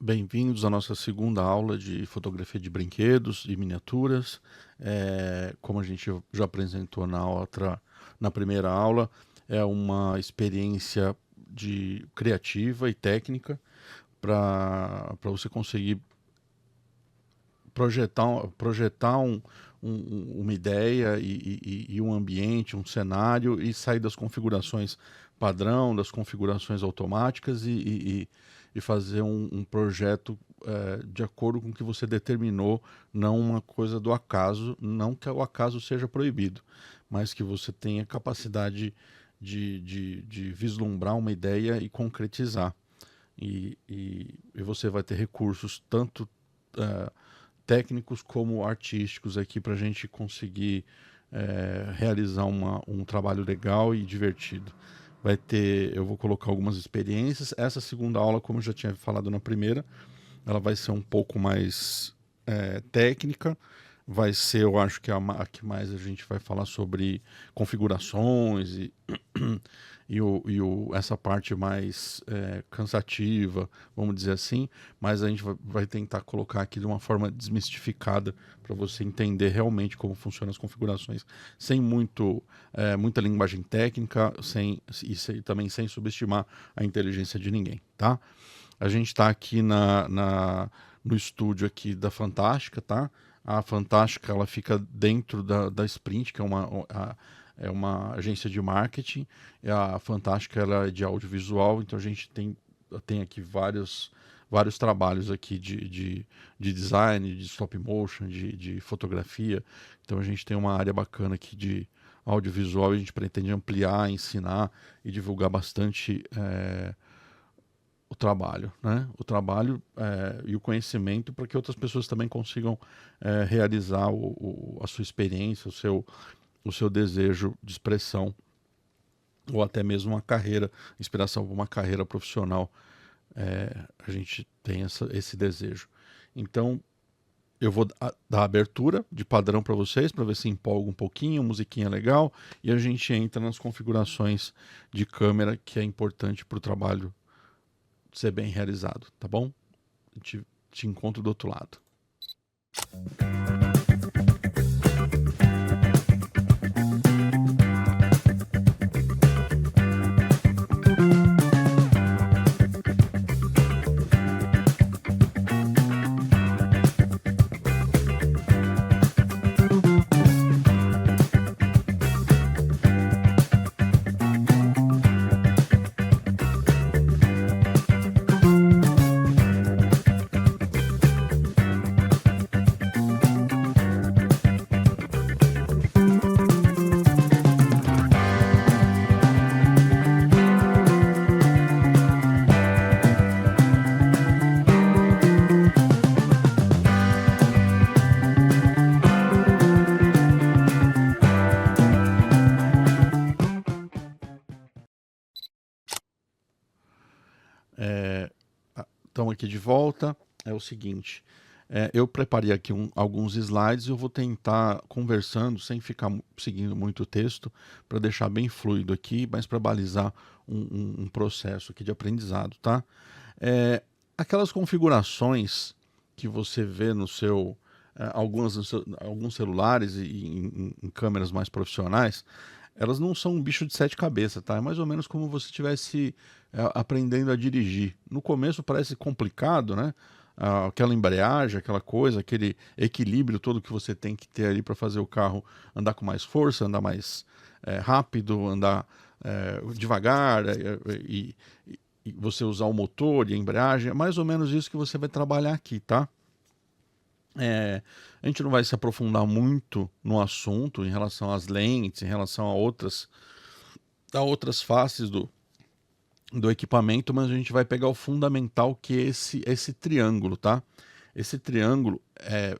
Bem-vindos à nossa segunda aula de fotografia de brinquedos e miniaturas. Como a gente já apresentou na primeira aula, é uma experiência criativa e técnica para você conseguir projetar uma ideia e um ambiente, um cenário e sair das configurações padrão, das configurações automáticas e fazer um projeto de acordo com o que você determinou, não uma coisa do acaso, não que o acaso seja proibido, mas que você tenha capacidade de vislumbrar uma ideia e concretizar. E você vai ter recursos tanto técnicos como artísticos aqui para a gente conseguir realizar um trabalho legal e divertido. Eu vou colocar algumas experiências. Essa segunda aula, como eu já tinha falado na primeira, ela vai ser um pouco mais técnica. Vai ser, eu acho que a que mais a gente vai falar sobre configurações essa parte mais cansativa, vamos dizer assim, mas a gente vai tentar colocar aqui de uma forma desmistificada para você entender realmente como funcionam as configurações, sem muita linguagem técnica, também sem subestimar a inteligência de ninguém, tá? A gente está aqui no estúdio aqui da Fantástica, tá? A Fantástica, ela fica dentro da Sprint, que é uma agência de marketing. E a Fantástica, ela é de audiovisual, então a gente tem aqui vários trabalhos aqui de design, de stop motion, de fotografia. Então a gente tem uma área bacana aqui de audiovisual e a gente pretende ampliar, ensinar e divulgar bastante o trabalho, né? O trabalho e o conhecimento para que outras pessoas também consigam realizar a sua experiência, o seu desejo de expressão ou até mesmo uma carreira, inspiração para uma carreira profissional. A gente tem esse desejo. Então, eu vou dar a abertura de padrão para vocês, para ver se empolga um pouquinho, musiquinha legal, e a gente entra nas configurações de câmera, que é importante para o trabalho ser bem realizado, tá bom? Te encontro do outro lado. Então, aqui de volta, é o seguinte, eu preparei aqui alguns slides e eu vou tentar conversando, sem ficar seguindo muito o texto, para deixar bem fluido aqui, mas para balizar um processo aqui de aprendizado, tá? Aquelas configurações que você vê alguns celulares e em câmeras mais profissionais, elas não são um bicho de sete cabeças, tá? É mais ou menos como você estivesse aprendendo a dirigir. No começo parece complicado, né? Aquela embreagem, aquela coisa, aquele equilíbrio todo que você tem que ter ali para fazer o carro andar com mais força, andar mais rápido, andar devagar e você usar o motor e a embreagem. É mais ou menos isso que você vai trabalhar aqui, tá? A gente não vai se aprofundar muito no assunto em relação às lentes, em relação a outras faces do equipamento, mas a gente vai pegar o fundamental, que é esse triângulo, tá? Esse triângulo,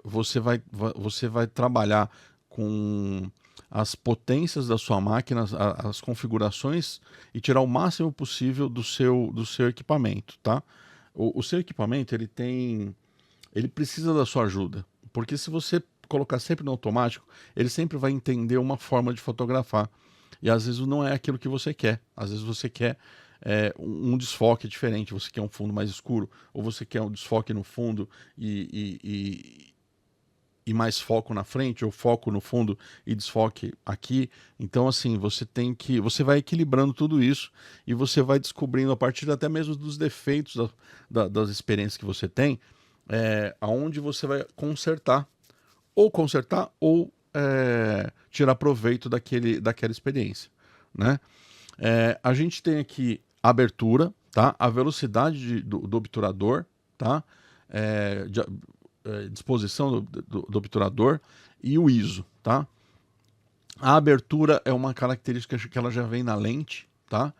você vai trabalhar com as potências da sua máquina, as configurações e tirar o máximo possível do seu equipamento, tá? O seu equipamento, ele precisa da sua ajuda, porque se você colocar sempre no automático, ele sempre vai entender uma forma de fotografar, e às vezes não é aquilo que você quer, às vezes você quer um desfoque diferente, você quer um fundo mais escuro, ou você quer um desfoque no fundo e mais foco na frente, ou foco no fundo e desfoque aqui. Então, assim, você vai equilibrando tudo isso e você vai descobrindo, a partir até mesmo dos defeitos das experiências que você tem, aonde você vai consertar ou tirar proveito daquela experiência, né? A gente tem aqui a abertura, tá? A velocidade do obturador, tá? Disposição do obturador e o ISO, tá? A abertura é uma característica que ela já vem na lente, tá?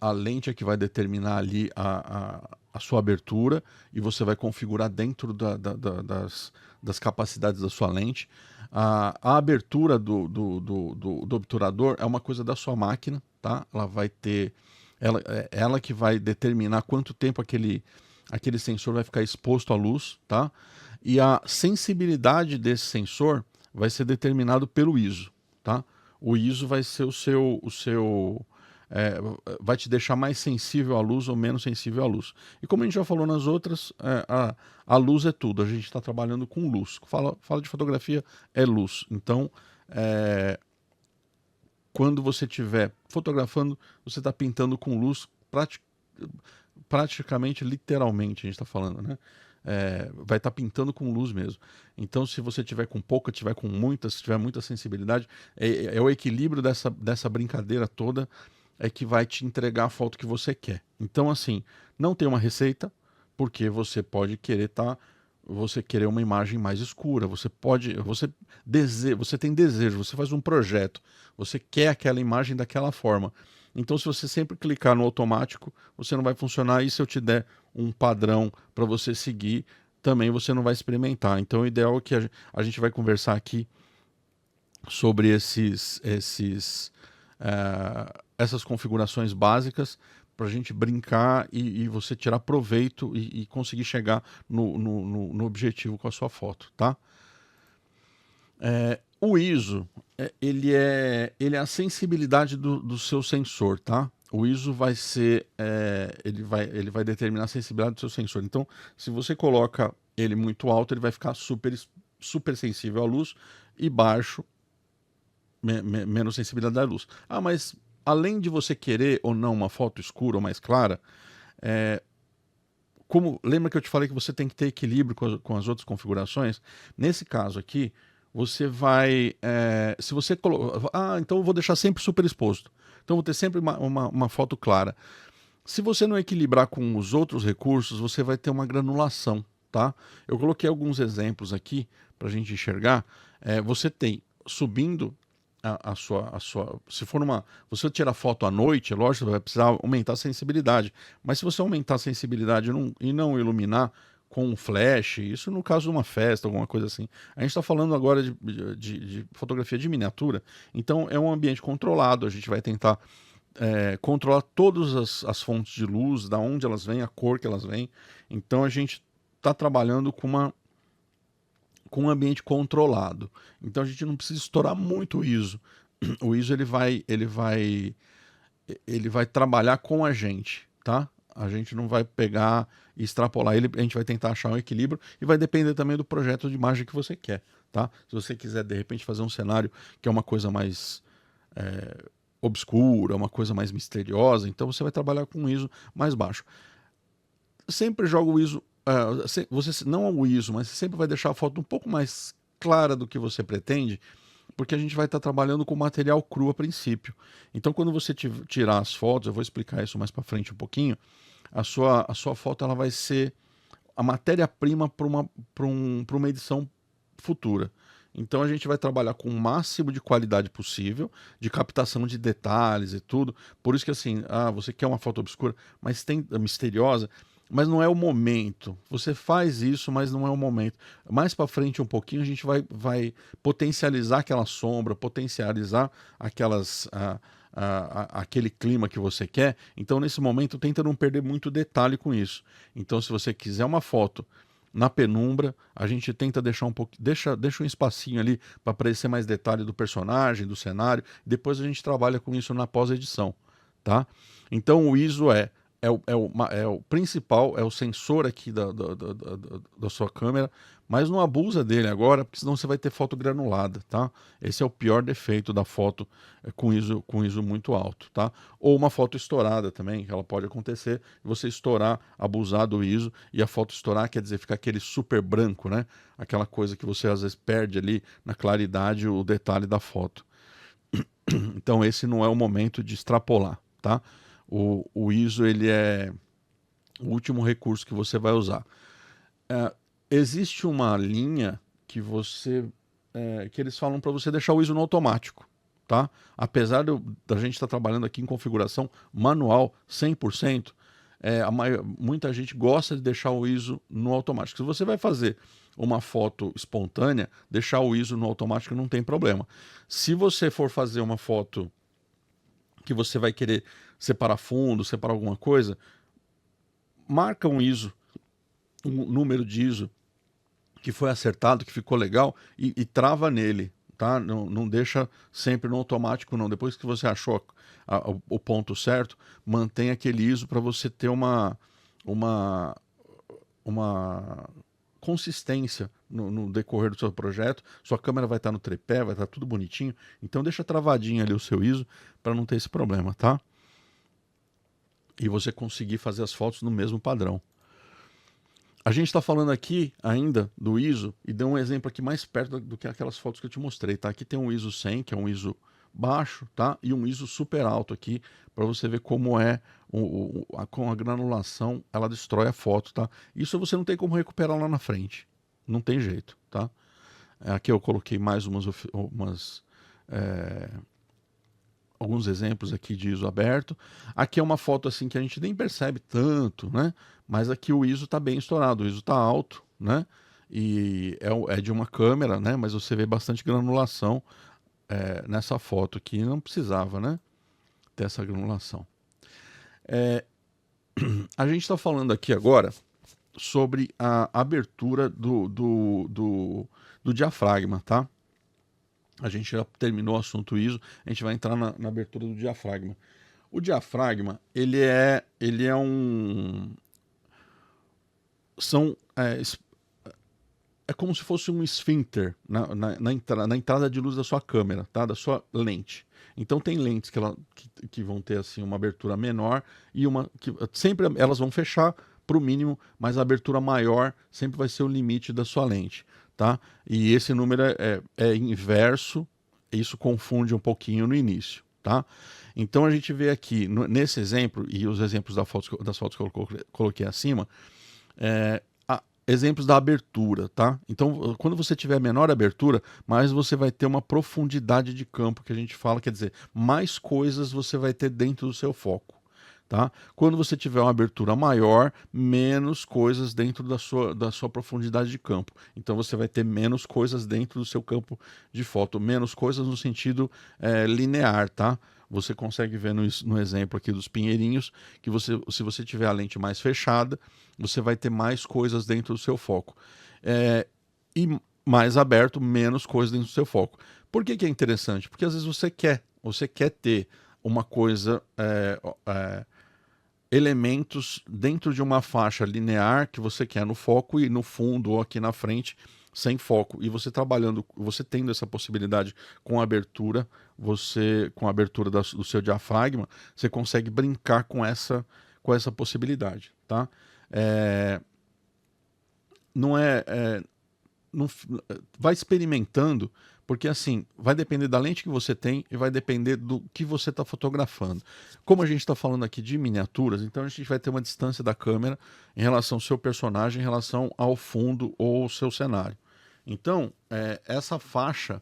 A lente é que vai determinar ali a sua abertura e você vai configurar dentro das capacidades da sua lente. A abertura do obturador é uma coisa da sua máquina, tá? Ela vai ter, ela que vai determinar quanto tempo aquele sensor vai ficar exposto à luz, tá? E a sensibilidade desse sensor vai ser determinado pelo ISO, tá? O ISO vai ser vai te deixar mais sensível à luz ou menos sensível à luz. E como a gente já falou nas outras, a luz é tudo. A gente está trabalhando com luz. Fala de fotografia, é luz. Então, quando você estiver fotografando, você está pintando com luz praticamente, literalmente, a gente está falando, né? Vai estar pintando com luz mesmo. Então, se você tiver com pouca, tiver com muita, se tiver muita sensibilidade, é o equilíbrio dessa brincadeira toda que vai te entregar a foto que você quer. Então, assim, não tem uma receita, porque você pode querer você querer uma imagem mais escura, você tem desejo, você faz um projeto, você quer aquela imagem daquela forma. Então, se você sempre clicar no automático, você não vai funcionar. E se eu te der um padrão para você seguir, também você não vai experimentar. Então, o ideal é que a gente vai conversar aqui sobre essas configurações básicas para a gente brincar e você tirar proveito e conseguir chegar no objetivo com a sua foto, tá? O ISO, ele é a sensibilidade do seu sensor, tá? O ISO vai ser, ele vai determinar a sensibilidade do seu sensor. Então, se você coloca ele muito alto, ele vai ficar super sensível à luz, e baixo, menos sensibilidade à luz. Mas além de você querer ou não uma foto escura ou mais clara, lembra que eu te falei que você tem que ter equilíbrio com as outras configurações? Nesse caso aqui, você vai, se você colocar, então eu vou deixar sempre super exposto, então eu vou ter sempre uma foto clara. Se você não equilibrar com os outros recursos, você vai ter uma granulação, tá? Eu coloquei alguns exemplos aqui para a gente enxergar. Você tem subindo a sua, se for você tirar foto à noite, é lógico, você vai precisar aumentar a sensibilidade. Mas se você aumentar a sensibilidade e não iluminar com um flash, isso no caso de uma festa, alguma coisa assim. A gente está falando agora de fotografia de miniatura, então é um ambiente controlado. A gente vai tentar controlar todas as fontes de luz, da onde elas vêm, a cor que elas vêm. Então a gente está trabalhando com um ambiente controlado. Então a gente não precisa estourar muito o ISO. O ISO ele vai trabalhar com a gente, tá? A gente não vai pegar e extrapolar ele, a gente vai tentar achar um equilíbrio e vai depender também do projeto de imagem que você quer, tá? Se você quiser de repente fazer um cenário que é uma coisa mais obscura, uma coisa mais misteriosa, então você vai trabalhar com um ISO mais baixo. Sempre joga o ISO, você não o ISO, mas você sempre vai deixar a foto um pouco mais clara do que você pretende, porque a gente vai estar trabalhando com material cru a princípio. Então, quando você tirar as fotos, eu vou explicar isso mais para frente um pouquinho, a sua foto ela vai ser a matéria-prima para uma edição futura. Então a gente vai trabalhar com o máximo de qualidade possível, de captação de detalhes e tudo. Por isso que assim, você quer uma foto obscura, mas misteriosa, mas não é o momento. Você faz isso, mas não é o momento. Mais para frente um pouquinho a gente vai potencializar aquela sombra, potencializar aquele clima que você quer. Então nesse momento tenta não perder muito detalhe com isso. Então se você quiser uma foto na penumbra, a gente tenta deixar deixa um espacinho ali para aparecer mais detalhe do personagem, do cenário. Depois a gente trabalha com isso na pós-edição, tá? Então o ISO é o principal, é o sensor aqui da sua câmera, mas não abusa dele agora, porque senão você vai ter foto granulada, tá? Esse é o pior defeito da foto com ISO muito alto, tá? Ou uma foto estourada também, ela pode acontecer, você estourar, abusar do ISO, e a foto estourar quer dizer ficar aquele super branco, né? Aquela coisa que você às vezes perde ali na claridade o detalhe da foto. Então esse não é o momento de extrapolar, tá? O ISO ele é o último recurso que você vai usar. Existe uma linha que que eles falam para você deixar o ISO no automático, tá? Apesar da gente estar trabalhando aqui em configuração manual 100%, muita gente gosta de deixar o ISO no automático. Se você vai fazer uma foto espontânea, deixar o ISO no automático não tem problema. Se você for fazer uma foto que você vai querer separar fundo, separar alguma coisa, marca um ISO, um número de ISO que foi acertado, que ficou legal, e trava nele, tá? Não deixa sempre no automático, não. Depois que você achou o ponto certo, mantém aquele ISO para você ter uma consistência no decorrer do seu projeto. Sua câmera vai estar no tripé, vai estar tudo bonitinho. Então deixa travadinho ali o seu ISO para não ter esse problema, tá? E você conseguir fazer as fotos no mesmo padrão. A gente está falando aqui ainda do ISO e deu um exemplo aqui mais perto do que aquelas fotos que eu te mostrei, tá? Aqui tem um ISO 100, que é um ISO baixo, tá? E um ISO super alto aqui, para você ver como com a granulação, ela destrói a foto, tá? Isso você não tem como recuperar lá na frente, não tem jeito, tá? Aqui eu coloquei mais alguns exemplos aqui de ISO aberto. Aqui é uma foto assim que a gente nem percebe tanto, né? Mas aqui o ISO está bem estourado, o ISO está alto, né? E é de uma câmera, né? Mas você vê bastante granulação nessa foto aqui, não precisava, né? Ter essa granulação. A gente está falando aqui agora sobre a abertura do diafragma, tá? A gente já terminou o assunto ISO, a gente vai entrar na abertura do diafragma. O diafragma, ele é um... É como se fosse um esfíncter na entrada de luz da sua câmera, tá? Da sua lente. Então tem lentes que vão ter assim uma abertura menor e uma que sempre elas vão fechar para o mínimo, mas a abertura maior sempre vai ser o limite da sua lente, tá? E esse número é inverso, isso confunde um pouquinho no início, tá? Então a gente vê aqui nesse exemplo e os exemplos das fotos que eu coloquei acima, exemplos da abertura, tá? Então, quando você tiver menor abertura, mais você vai ter uma profundidade de campo, que a gente fala, quer dizer, mais coisas você vai ter dentro do seu foco, tá? Quando você tiver uma abertura maior, menos coisas dentro da sua profundidade de campo. Então, você vai ter menos coisas dentro do seu campo de foto, menos coisas no sentido linear, tá? Você consegue ver no exemplo aqui dos pinheirinhos que se você tiver a lente mais fechada, você vai ter mais coisas dentro do seu foco. E mais aberto, menos coisas dentro do seu foco. Por que é interessante? Porque às vezes você quer ter uma coisa, elementos dentro de uma faixa linear que você quer no foco e no fundo ou aqui na frente sem foco. E você tendo essa possibilidade com a abertura, com a abertura do seu diafragma, você consegue brincar com essa possibilidade, tá? Não vai experimentando, porque assim, vai depender da lente que você tem e vai depender do que você está fotografando. Como a gente está falando aqui de miniaturas, então a gente vai ter uma distância da câmera em relação ao seu personagem, em relação ao fundo ou ao seu cenário. Então, essa faixa,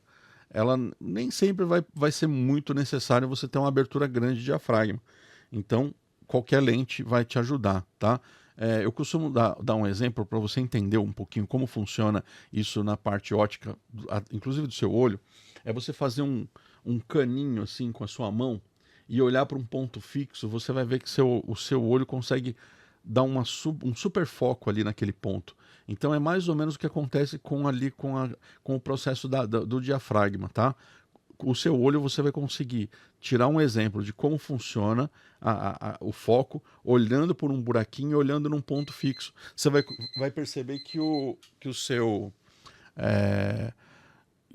ela nem sempre vai ser muito necessário você ter uma abertura grande de diafragma. Então, qualquer lente vai te ajudar, tá? Eu costumo dar um exemplo para você entender um pouquinho como funciona isso na parte ótica, inclusive do seu olho. É você fazer um caninho assim com a sua mão e olhar para um ponto fixo, você vai ver que o seu olho consegue dar um super foco ali naquele ponto. Então é mais ou menos o que acontece com o processo do diafragma, tá? o seu olho você vai conseguir tirar um exemplo de como funciona o foco, olhando por um buraquinho e olhando num ponto fixo. Você vai perceber é,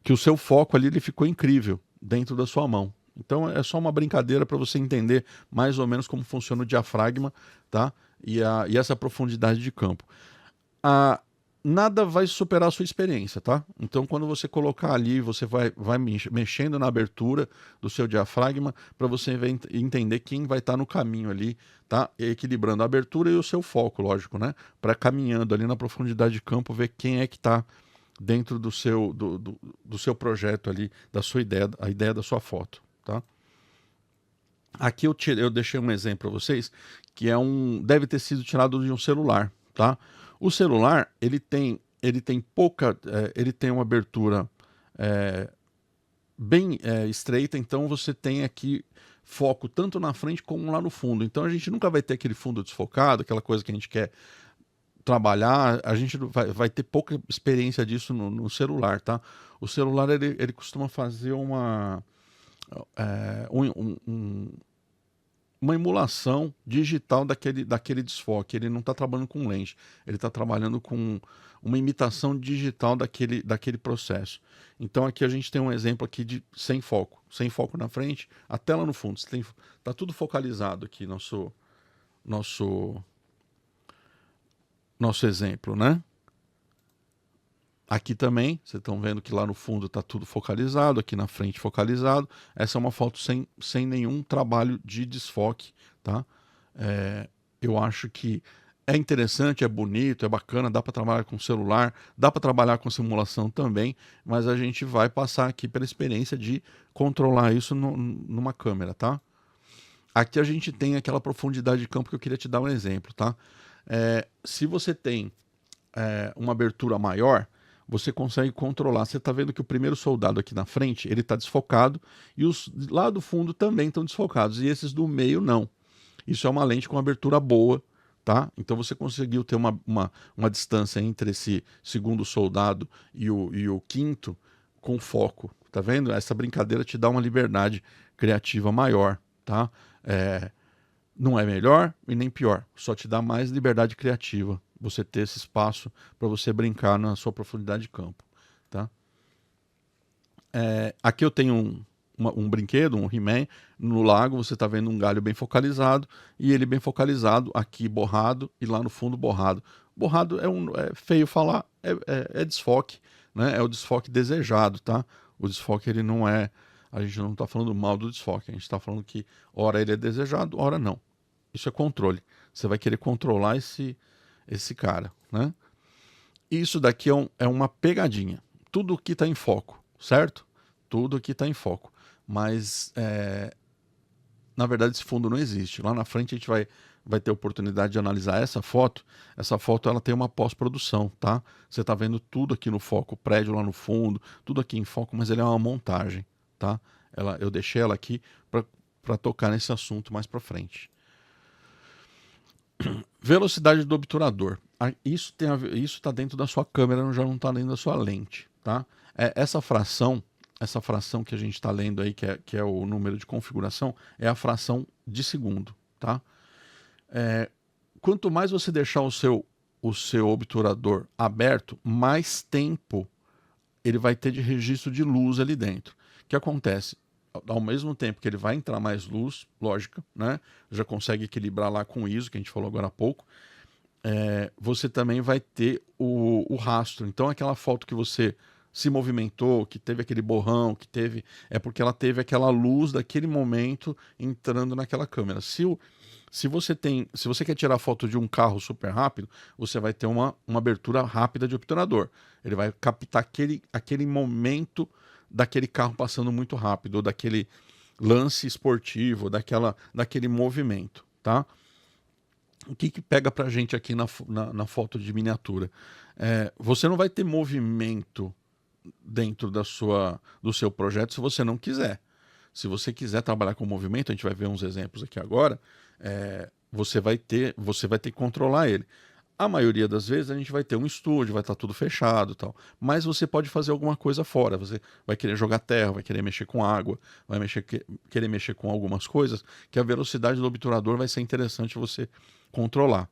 que o seu foco ali ele ficou incrível dentro da sua mão. Então é só uma brincadeira para você entender mais ou menos como funciona o diafragma, tá? E essa profundidade de campo. Nada vai superar a sua experiência, tá? Então, quando você colocar ali, você vai mexendo na abertura do seu diafragma para você entender quem vai estar no caminho ali, tá? Equilibrando a abertura e o seu foco, lógico, né? Para caminhando ali na profundidade de campo, ver quem é que está dentro do seu projeto ali, da sua ideia, a ideia da sua foto, tá? Aqui eu deixei um exemplo para vocês, que deve ter sido tirado de um celular, tá? O celular, ele tem uma abertura bem estreita, então você tem aqui foco tanto na frente como lá no fundo. Então a gente nunca vai ter aquele fundo desfocado, aquela coisa que a gente quer trabalhar, a gente vai ter pouca experiência disso no celular, tá? O celular, ele costuma fazer uma emulação digital daquele desfoque. Ele não está trabalhando com lente, ele está trabalhando com uma imitação digital daquele processo. Então aqui a gente tem um exemplo aqui de sem foco na frente, a tela no fundo. Está tudo focalizado aqui, nosso exemplo, né? Aqui também, vocês estão vendo que lá no fundo está tudo focalizado, aqui na frente focalizado. Essa é uma foto sem nenhum trabalho de desfoque, tá? Eu acho que é interessante, é bonito, é bacana, dá para trabalhar com celular, dá para trabalhar com simulação também, mas a gente vai passar aqui pela experiência de controlar isso numa câmera, tá? Aqui a gente tem aquela profundidade de campo que eu queria te dar um exemplo, tá? Se você tem uma abertura maior, você consegue controlar. Você está vendo que o primeiro soldado aqui na frente, ele está desfocado, e os lá do fundo também estão desfocados, e esses do meio não. Isso é uma lente com abertura boa, tá? Então você conseguiu ter uma distância entre esse segundo soldado e o quinto com foco, tá vendo? Essa brincadeira te dá uma liberdade criativa maior, tá? Não é melhor e nem pior, só te dá mais liberdade criativa você ter esse espaço para você brincar na sua profundidade de campo, tá? Aqui eu tenho um brinquedo, um He-Man, no lago você está vendo um galho bem focalizado, e ele bem focalizado, aqui borrado e lá no fundo borrado. Borrado é feio falar, é desfoque, né? É o desfoque desejado, tá? O desfoque ele não é, a gente não está falando mal do desfoque, a gente está falando que ora ele é desejado, ora não. Isso é controle. Você vai querer controlar esse cara, né? Isso daqui é uma pegadinha. Tudo aqui está em foco, certo? Tudo aqui está em foco. Mas, na verdade, esse fundo não existe. Lá na frente a gente vai ter a oportunidade de analisar essa foto. Essa foto ela tem uma pós-produção, tá? Você está vendo tudo aqui no foco, o prédio lá no fundo, tudo aqui em foco, mas ele é uma montagem, tá? Eu deixei ela aqui para tocar nesse assunto mais para frente. Velocidade do obturador. Isso está dentro da sua câmera, já não está dentro da sua lente, tá? Essa fração que a gente está lendo aí, que é o número de configuração, é a fração de segundo, tá? Quanto mais você deixar o seu obturador aberto, mais tempo ele vai ter de registro de luz ali dentro. O que acontece? Ao mesmo tempo que ele vai entrar mais luz, lógica, né? Já consegue equilibrar lá com o ISO, que a gente falou agora há pouco. Você também vai ter o rastro. Então aquela foto que você se movimentou, que teve aquele borrão, é porque ela teve aquela luz daquele momento entrando naquela câmera. Se você quer tirar foto de um carro super rápido, você vai ter uma abertura rápida de obturador. Ele vai captar aquele momento daquele carro passando muito rápido, ou daquele lance esportivo, daquele movimento, tá? O que pega pra gente aqui na foto de miniatura? Você não vai ter movimento dentro do seu projeto se você não quiser. Se você quiser trabalhar com movimento, a gente vai ver uns exemplos aqui agora, você vai ter que controlar ele. A maioria das vezes a gente vai ter um estúdio, vai estar tudo fechado e tal. Mas você pode fazer alguma coisa fora. Você vai querer jogar terra, vai querer mexer com água, vai querer mexer com algumas coisas que a velocidade do obturador vai ser interessante você controlar.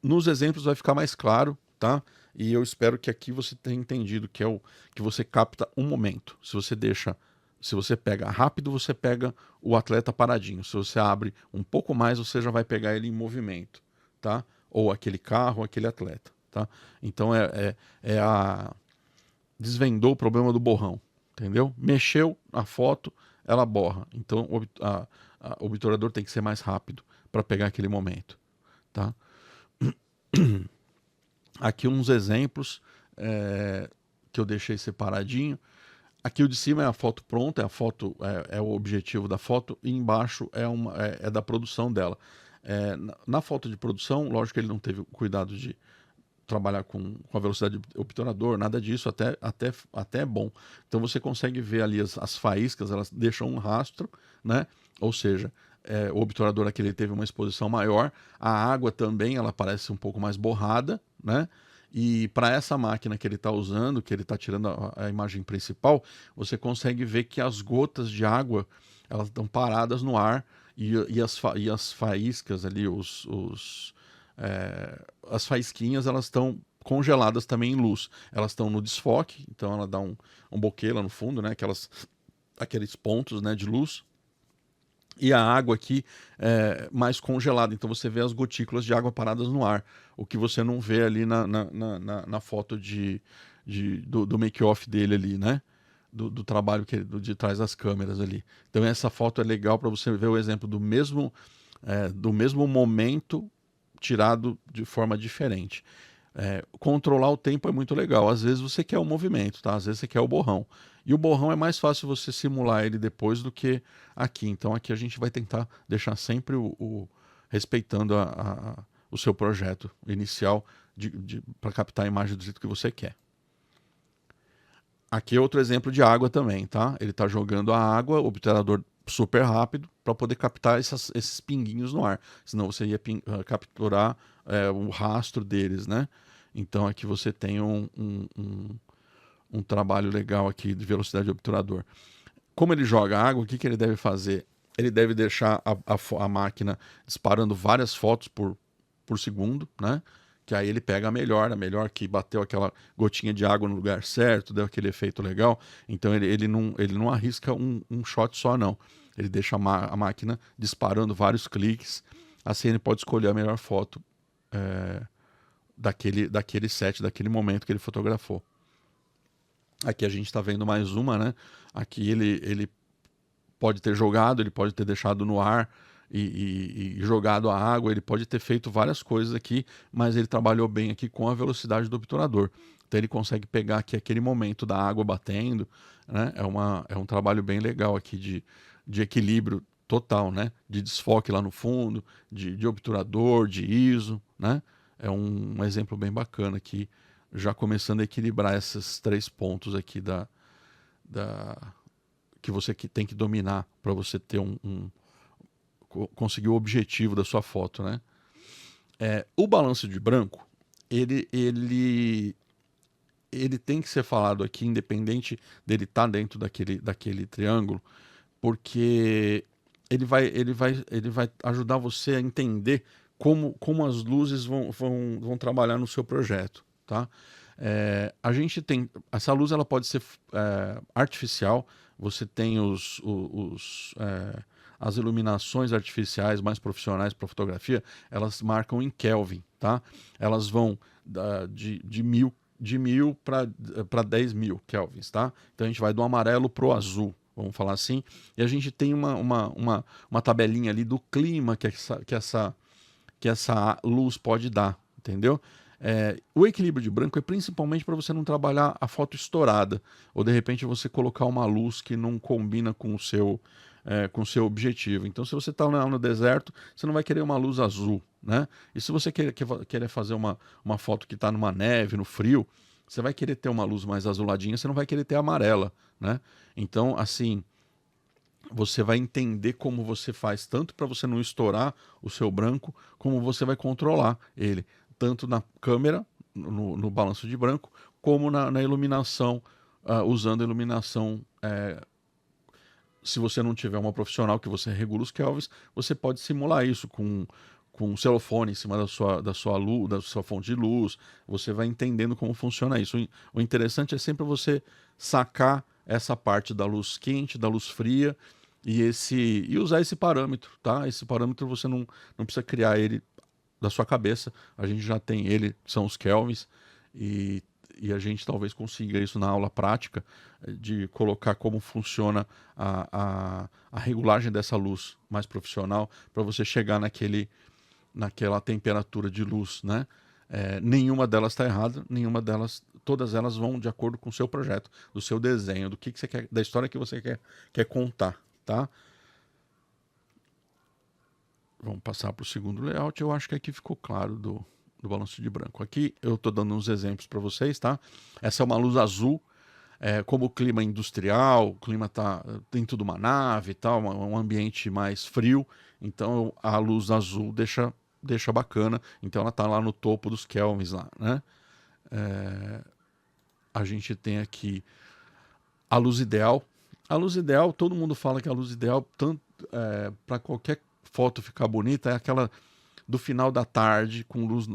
Nos exemplos vai ficar mais claro, tá? E eu espero que aqui você tenha entendido que é o que você capta um momento. Se você pega rápido, você pega o atleta paradinho. Se você abre um pouco mais, você já vai pegar ele em movimento, tá? Ou aquele carro, ou aquele atleta, tá? Então desvendou o problema do borrão, entendeu? Mexeu a foto, ela borra. Então o obturador tem que ser mais rápido para pegar aquele momento, tá? Aqui uns exemplos que eu deixei separadinho. Aqui o de cima é a foto pronta, é o objetivo da foto, e embaixo é da produção dela. Na foto de produção, lógico que ele não teve o cuidado de trabalhar com a velocidade do obturador, nada disso, até é bom. Então você consegue ver ali as faíscas, elas deixam um rastro, né? Ou seja, o obturador aqui ele teve uma exposição maior, a água também ela parece um pouco mais borrada, né? E para essa máquina que ele está usando, que ele está tirando a imagem principal, você consegue ver que as gotas de água elas estão paradas no ar e as faíscas ali, as faísquinhas, elas estão congeladas também em luz. Elas estão no desfoque, então ela dá um bokeh lá no fundo, né? Aqueles pontos, né, de luz. E a água aqui é mais congelada, então você vê as gotículas de água paradas no ar, o que você não vê ali na foto do make-off dele ali, né? Do trabalho de trás das câmeras ali. Então essa foto é legal para você ver o exemplo do mesmo momento tirado de forma diferente. Controlar o tempo é muito legal. Às vezes você quer o movimento, tá? Às vezes você quer o borrão. E o borrão é mais fácil você simular ele depois do que aqui. Então aqui a gente vai tentar deixar sempre respeitando o seu projeto inicial para captar a imagem do jeito que você quer. Aqui é outro exemplo de água também, tá? Ele está jogando a água, o obturador super rápido, para poder captar esses pinguinhos no ar. Senão você ia capturar o rastro deles, né? Então aqui você tem um trabalho legal aqui de velocidade de obturador. Como ele joga água, o que ele deve fazer? Ele deve deixar a máquina disparando várias fotos por segundo, né? Que aí ele pega a melhor que bateu aquela gotinha de água no lugar certo, deu aquele efeito legal. Então ele não arrisca um shot só, não. Ele deixa a máquina disparando vários cliques. Assim ele pode escolher a melhor foto daquele set, daquele momento que ele fotografou. Aqui a gente está vendo mais uma, né? Aqui ele pode ter jogado, ele pode ter deixado no ar e jogado a água, ele pode ter feito várias coisas aqui, mas ele trabalhou bem aqui com a velocidade do obturador. Então ele consegue pegar aqui aquele momento da água batendo, né? É um trabalho bem legal aqui de equilíbrio total, né? De desfoque lá no fundo, de obturador, de ISO, né? É um exemplo bem bacana aqui, já começando a equilibrar esses 3 pontos aqui que você tem que dominar para você ter conseguir o objetivo da sua foto, né? O balanço de branco, ele tem que ser falado aqui, independente dele estar dentro daquele triângulo, porque ele vai ajudar você a entender como as luzes vão trabalhar no seu projeto, tá? A gente tem essa luz, ela pode ser artificial. Você tem as iluminações artificiais mais profissionais para fotografia, elas marcam em Kelvin, tá? Elas vão de 1000 para 10.000 kelvins, tá? Então a gente vai do amarelo pro azul, vamos falar assim, e a gente tem uma tabelinha ali do clima que essa luz pode dar, entendeu? O equilíbrio de branco é principalmente para você não trabalhar a foto estourada, ou de repente você colocar uma luz que não combina com o seu objetivo. Então, se você está no deserto, você não vai querer uma luz azul, né? E se você querer fazer uma foto que está numa neve, no frio, você vai querer ter uma luz mais azuladinha, você não vai querer ter amarela, né? Então, assim, você vai entender como você faz, tanto para você não estourar o seu branco, como você vai controlar ele, tanto na câmera, no balanço de branco, como na iluminação, usando a iluminação. Se você não tiver uma profissional que você regula os kelvins, você pode simular isso com um celofone em cima da sua luz, da sua fonte de luz. Você vai entendendo como funciona isso. O interessante é sempre você sacar essa parte da luz quente, da luz fria e usar esse parâmetro, tá? Esse parâmetro você não precisa criar ele da sua cabeça. A gente já tem ele, que são os kelvins, e, e a gente talvez consiga isso na aula prática, de colocar como funciona a regulagem dessa luz mais profissional, para você chegar naquela temperatura de luz, né? Nenhuma delas está errada, todas elas vão de acordo com o seu projeto, do seu desenho, do que você quer, da história que você quer contar, tá? Vamos passar para o segundo layout. Eu acho que aqui ficou claro do balanço de branco. Aqui eu estou dando uns exemplos para vocês, tá? Essa é uma luz azul, como o clima industrial, o clima tá dentro de uma nave e tal, um ambiente mais frio, então a luz azul deixa bacana, então ela está lá no topo dos kelvins lá, né? A gente tem aqui a luz ideal. A luz ideal, todo mundo fala que a luz ideal, tanto para qualquer foto ficar bonita, é aquela do final da tarde, com luz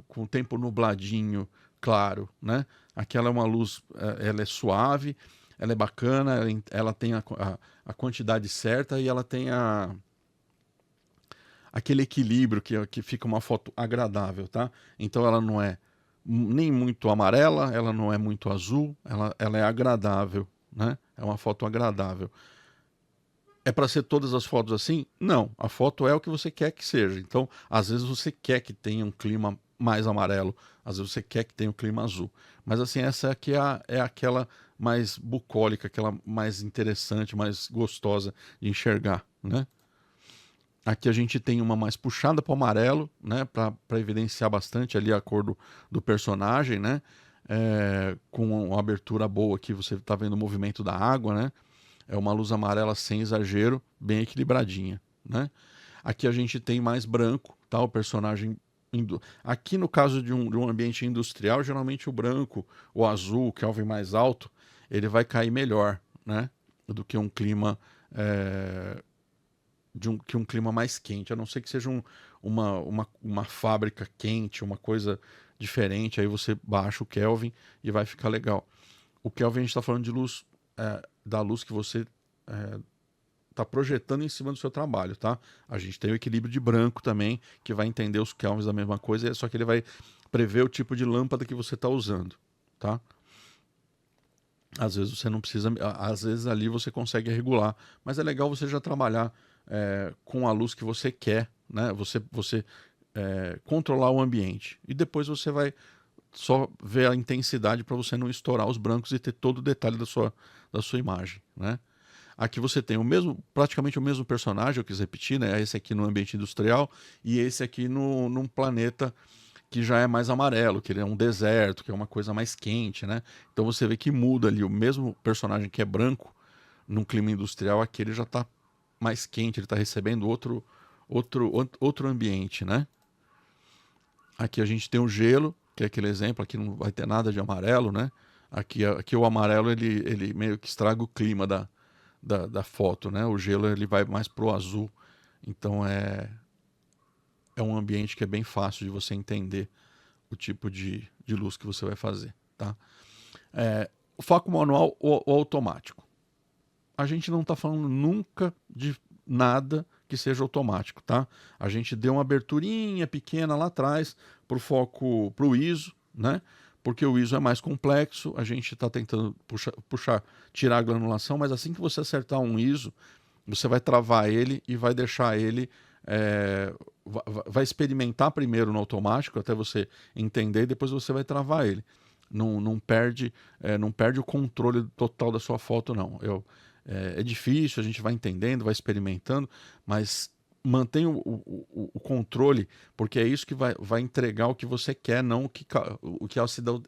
com o tempo nubladinho, claro, né? Aquela é uma luz, ela é suave, ela é bacana, ela tem a quantidade certa e ela tem aquele equilíbrio que fica uma foto agradável, tá? Então ela não é nem muito amarela, ela não é muito azul, ela é agradável, né? É uma foto agradável. É para ser todas as fotos assim? Não, a foto é o que você quer que seja. Então, às vezes você quer que tenha um clima mais amarelo, às vezes você quer que tenha um clima azul. Mas assim, essa aqui é aquela mais bucólica, aquela mais interessante, mais gostosa de enxergar, né? Aqui a gente tem uma mais puxada para o amarelo, né? Para evidenciar bastante ali a cor do personagem, né? Com uma abertura boa aqui, você está vendo o movimento da água, né? É uma luz amarela sem exagero, bem equilibradinha, né? Aqui a gente tem mais branco, tá? O personagem... Aqui no caso de um ambiente industrial, geralmente o branco, o azul, o Kelvin mais alto, ele vai cair melhor, né? Do que um clima... que um clima mais quente, a não ser que seja uma fábrica quente, uma coisa diferente, aí você baixa o Kelvin e vai ficar legal. O Kelvin a gente está falando de luz, da luz que você está projetando em cima do seu trabalho, tá? A gente tem o equilíbrio de branco também, que vai entender os kelvins da mesma coisa, só que ele vai prever o tipo de lâmpada que você está usando, tá? Às vezes você não precisa, às vezes ali você consegue regular, mas é legal você já trabalhar com a luz que você quer, né? Você controlar o ambiente e depois você vai só ver a intensidade para você não estourar os brancos e ter todo o detalhe da sua imagem, né? Aqui você tem praticamente o mesmo personagem, eu quis repetir, né? Esse aqui no ambiente industrial e esse aqui num planeta que já é mais amarelo, que ele é um deserto, que é uma coisa mais quente, né? Então você vê que muda ali, o mesmo personagem que é branco, num clima industrial, aqui ele já está mais quente, ele está recebendo outro ambiente, né? Aqui a gente tem o gelo, que é aquele exemplo, aqui não vai ter nada de amarelo, né? Aqui o amarelo ele meio que estraga o clima da foto, né? O gelo ele vai mais pro azul, então é um ambiente que é bem fácil de você entender o tipo de luz que você vai fazer, tá? O foco manual ou automático. A gente não está falando nunca de nada que seja automático, tá? A gente deu uma aberturinha pequena lá atrás para o foco, para o ISO, né? Porque o ISO é mais complexo, a gente está tentando tirar a granulação, mas assim que você acertar um ISO, você vai travar ele e vai deixar ele... vai experimentar primeiro no automático até você entender e depois você vai travar ele. Não perde o controle total da sua foto, não. É difícil, a gente vai entendendo, vai experimentando, mas mantenha o controle, porque é isso que vai entregar o que você quer, não o que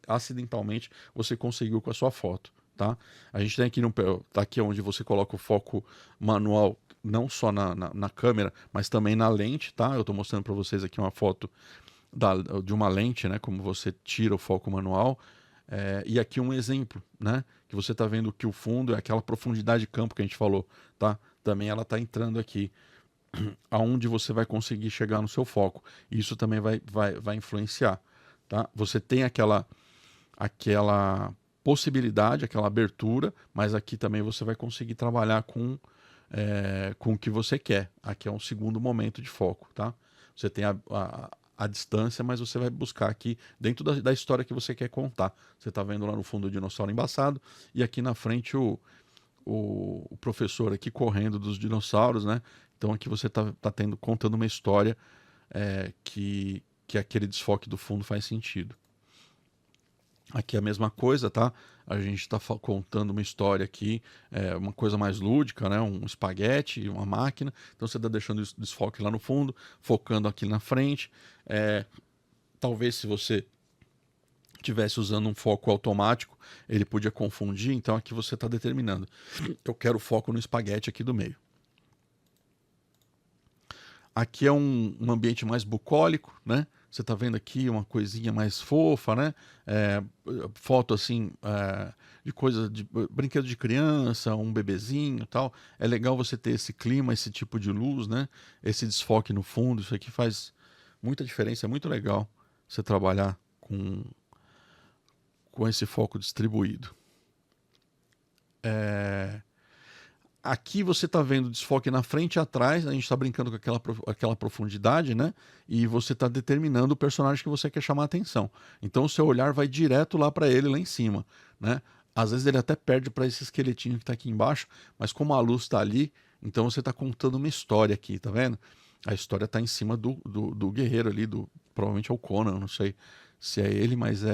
acidentalmente você conseguiu com a sua foto, tá? A gente tem aqui, tá aqui onde você coloca o foco manual, não só na câmera, mas também na lente, tá? Eu estou mostrando para vocês aqui uma foto de uma lente, né? Como você tira o foco manual. E aqui um exemplo, né? Que você está vendo que o fundo é aquela profundidade de campo que a gente falou, tá? Também ela está entrando aqui, aonde você vai conseguir chegar no seu foco. Isso também vai influenciar, tá? Você tem aquela possibilidade, aquela abertura, mas aqui também você vai conseguir trabalhar com o que você quer. Aqui é um segundo momento de foco, tá? Você tem a distância, mas você vai buscar aqui dentro da história que você quer contar. Você está vendo lá no fundo o dinossauro embaçado e aqui na frente o professor aqui correndo dos dinossauros, né? Então aqui você tá contando uma história que aquele desfoque do fundo faz sentido. Aqui é a mesma coisa, tá? A gente está contando uma história aqui, uma coisa mais lúdica, né? Um espaguete, uma máquina. Então você está deixando o desfoque lá no fundo, focando aqui na frente. Talvez se você estivesse usando um foco automático, ele podia confundir. Então aqui você está determinando. Eu quero foco no espaguete aqui do meio. Aqui é um ambiente mais bucólico, né? Você está vendo aqui uma coisinha mais fofa, né? Foto assim de coisa de brinquedo de criança, um bebezinho e tal. É legal você ter esse clima, esse tipo de luz, né? Esse desfoque no fundo. Isso aqui faz muita diferença. É muito legal você trabalhar com esse foco distribuído. Aqui você está vendo desfoque na frente e atrás, a gente está brincando com aquela profundidade, né? E você está determinando o personagem que você quer chamar a atenção. Então o seu olhar vai direto lá para ele, lá em cima, né? Às vezes ele até perde para esse esqueletinho que está aqui embaixo, mas como a luz está ali, então você está contando uma história aqui, tá vendo? A história está em cima do guerreiro ali, provavelmente é o Conan, não sei se é ele, mas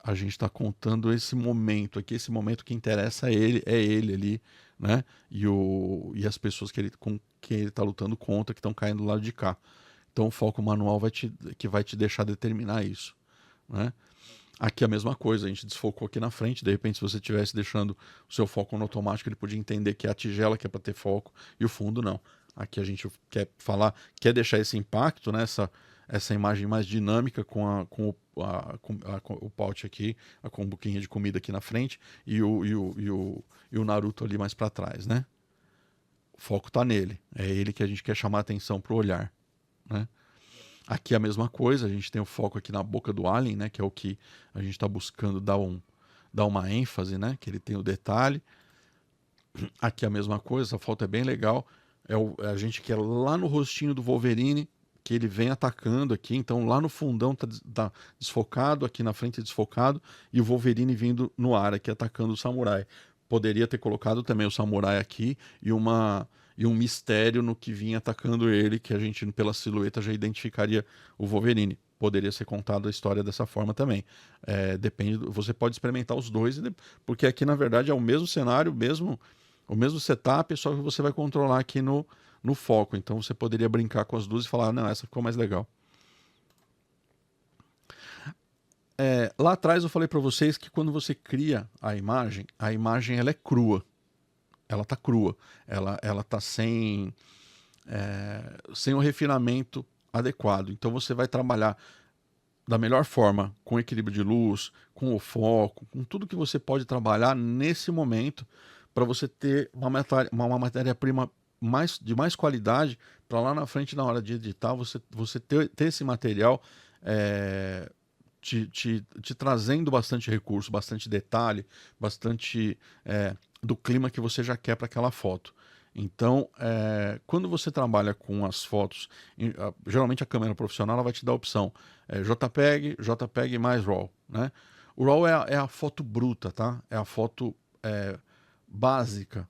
a gente está contando esse momento aqui, esse momento que interessa é ele ali, né? E as pessoas com quem ele está lutando contra, que estão caindo do lado de cá. Então o foco manual que vai te deixar determinar isso, né? Aqui a mesma coisa, a gente desfocou aqui na frente, de repente se você estivesse deixando o seu foco no automático, ele podia entender que é a tigela que é para ter foco e o fundo não. Aqui a gente quer deixar esse impacto, né? Essa imagem mais dinâmica com o pout aqui, a cumbuquinha de comida aqui na frente e o Naruto ali mais para trás, né? O foco tá nele, é ele que a gente quer chamar a atenção pro olhar, né? Aqui é a mesma coisa, a gente tem o foco aqui na boca do alien, né? Que é o que a gente está buscando dar uma ênfase, né? Que ele tem o detalhe. Aqui é a mesma coisa, essa foto é bem legal. A gente quer lá no rostinho do Wolverine, que ele vem atacando aqui, então lá no fundão tá desfocado, aqui na frente desfocado, e o Wolverine vindo no ar aqui atacando o samurai. Poderia ter colocado também o samurai aqui e um mistério no que vinha atacando ele, que a gente pela silhueta já identificaria o Wolverine. Poderia ser contado a história dessa forma também. Depende, você pode experimentar os dois, porque aqui na verdade é o mesmo cenário, o mesmo setup, só que você vai controlar aqui no foco. Então você poderia brincar com as duas e falar, não, essa ficou mais legal. Lá atrás eu falei para vocês que quando você cria a imagem ela é crua. Ela tá crua. Ela tá sem o refinamento adequado. Então você vai trabalhar da melhor forma, com equilíbrio de luz, com o foco, com tudo que você pode trabalhar nesse momento para você ter uma matéria-prima de mais qualidade para lá na frente, na hora de editar, você ter esse material te trazendo bastante recurso, bastante detalhe, bastante do clima que você já quer para aquela foto. Então, quando você trabalha com as fotos, geralmente a câmera profissional ela vai te dar a opção JPEG mais RAW, né? O RAW é a foto bruta, tá? É a foto básica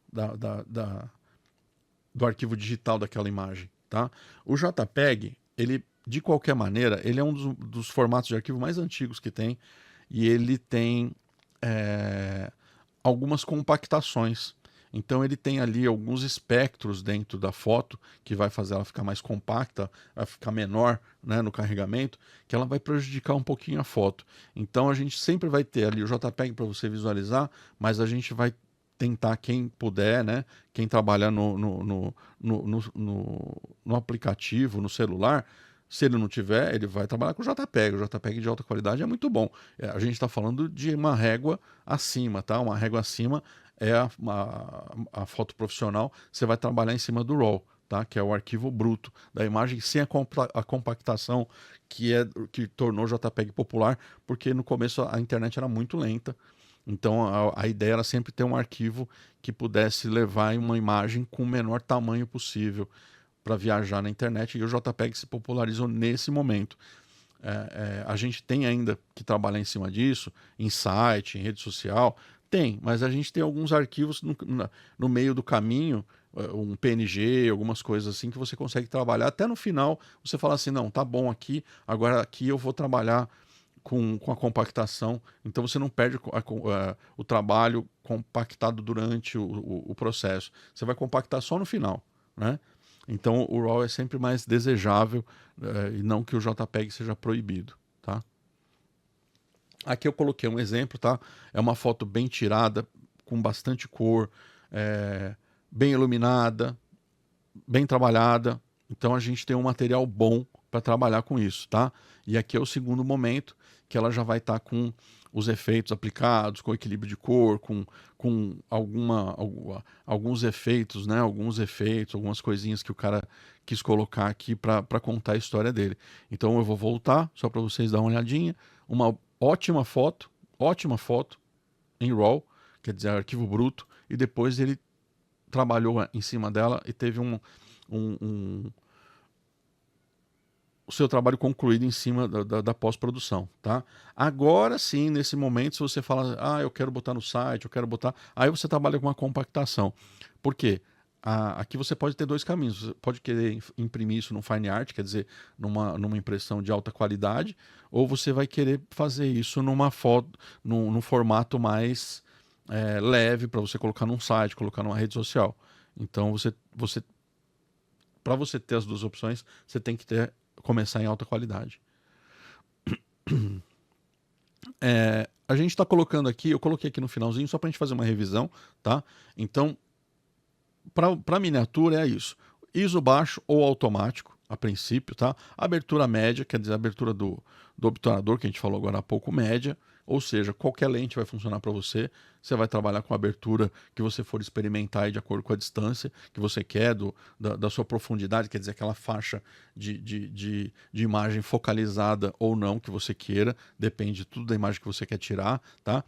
do arquivo digital daquela imagem, tá? O JPEG, ele de qualquer maneira, ele é um dos formatos de arquivo mais antigos que tem e ele tem algumas compactações. Então ele tem ali alguns espectros dentro da foto que vai fazer ela ficar mais compacta, vai ficar menor, né, no carregamento, que ela vai prejudicar um pouquinho a foto. Então a gente sempre vai ter ali o JPEG para você visualizar, mas a gente vai tentar, quem puder, né, quem trabalhar no aplicativo, no celular, se ele não tiver, ele vai trabalhar com JPEG. O JPEG de alta qualidade é muito bom. A gente está falando de uma régua acima, tá? Uma régua acima é a foto profissional. Você vai trabalhar em cima do RAW, tá? Que é o arquivo bruto da imagem, sem a compactação que tornou o JPEG popular, porque no começo a internet era muito lenta. Então a ideia era sempre ter um arquivo que pudesse levar uma imagem com o menor tamanho possível para viajar na internet, e o JPEG se popularizou nesse momento. A gente tem ainda que trabalhar em cima disso, em site, em rede social, tem, mas a gente tem alguns arquivos no meio do caminho, um PNG, algumas coisas assim, que você consegue trabalhar. Até no final, você fala assim, não, tá bom aqui, agora aqui eu vou trabalhar com a compactação, então você não perde o trabalho compactado durante o processo. Você vai compactar só no final, né? Então o RAW é sempre mais desejável, e não que o JPEG seja proibido, tá? Aqui eu coloquei um exemplo, tá? É uma foto bem tirada, com bastante cor, bem iluminada, bem trabalhada. Então a gente tem um material bom para trabalhar com isso, tá? E aqui é o segundo momento que ela já vai estar com os efeitos aplicados, com equilíbrio de cor, com alguns efeitos, né? Alguns efeitos, algumas coisinhas que o cara quis colocar aqui para contar a história dele. Então eu vou voltar só para vocês dar uma olhadinha. Uma ótima foto em RAW, quer dizer, arquivo bruto, e depois ele trabalhou em cima dela e teve o seu trabalho concluído em cima da pós-produção, tá? Agora sim, nesse momento, se você fala, eu quero botar no site, eu quero botar, aí você trabalha com uma compactação. Por quê? Aqui você pode ter dois caminhos. Você pode querer imprimir isso no Fine Art, quer dizer, numa impressão de alta qualidade, ou você vai querer fazer isso numa foto, num formato mais leve, para você colocar num site, colocar numa rede social. Então para você ter as duas opções, você tem que começar em alta qualidade. A gente está colocando aqui, eu coloquei aqui no finalzinho só para a gente fazer uma revisão, tá? Então, para miniatura é isso. ISO baixo ou automático, a princípio, tá? Abertura média, quer dizer, a abertura do obturador, que a gente falou agora há pouco, média. Ou seja, qualquer lente vai funcionar para você. Você vai trabalhar com a abertura que você for experimentar aí de acordo com a distância que você quer, da sua profundidade, quer dizer, aquela faixa de imagem focalizada ou não que você queira. Depende tudo da imagem que você quer tirar, tá?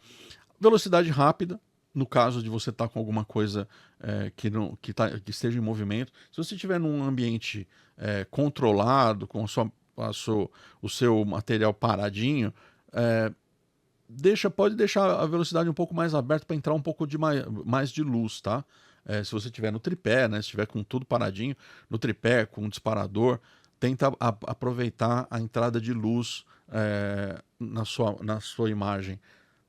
Velocidade rápida, no caso de você estar com alguma coisa que esteja em movimento. Se você estiver num ambiente controlado, com o seu material paradinho, pode deixar a velocidade um pouco mais aberta para entrar um pouco mais de luz, tá? Se você estiver no tripé, né? Se estiver com tudo paradinho, no tripé, com um disparador, tenta aproveitar a entrada de luz na sua imagem,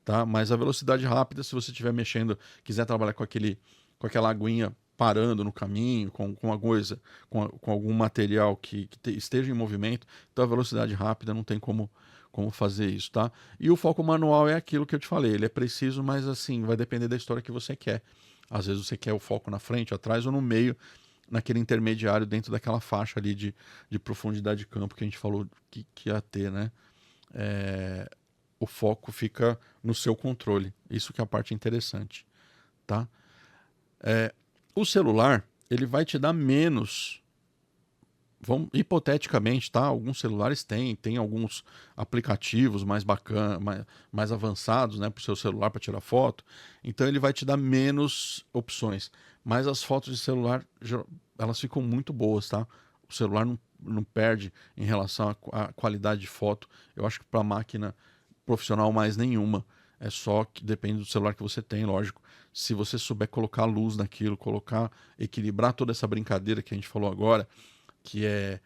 tá? Mas a velocidade rápida, se você estiver mexendo, quiser trabalhar com aquela aguinha parando no caminho, com uma coisa, com algum material que esteja em movimento, então a velocidade rápida não tem como fazer isso, tá? E o foco manual é aquilo que eu te falei, ele é preciso, mas assim, vai depender da história que você quer. Às vezes você quer o foco na frente, atrás ou no meio, naquele intermediário dentro daquela faixa ali de profundidade de campo que a gente falou que ia ter, né? O foco fica no seu controle. Isso que é a parte interessante, tá? O celular, ele vai te dar menos. Hipoteticamente, tá? Alguns celulares tem alguns aplicativos mais bacanas, mais avançados, né, para o seu celular para tirar foto. Então ele vai te dar menos opções. Mas as fotos de celular, elas ficam muito boas, tá? O celular não perde em relação à qualidade de foto. Eu acho que para máquina profissional mais nenhuma. É só que depende do celular que você tem, lógico. Se você souber colocar luz naquilo, equilibrar toda essa brincadeira que a gente falou agora, que é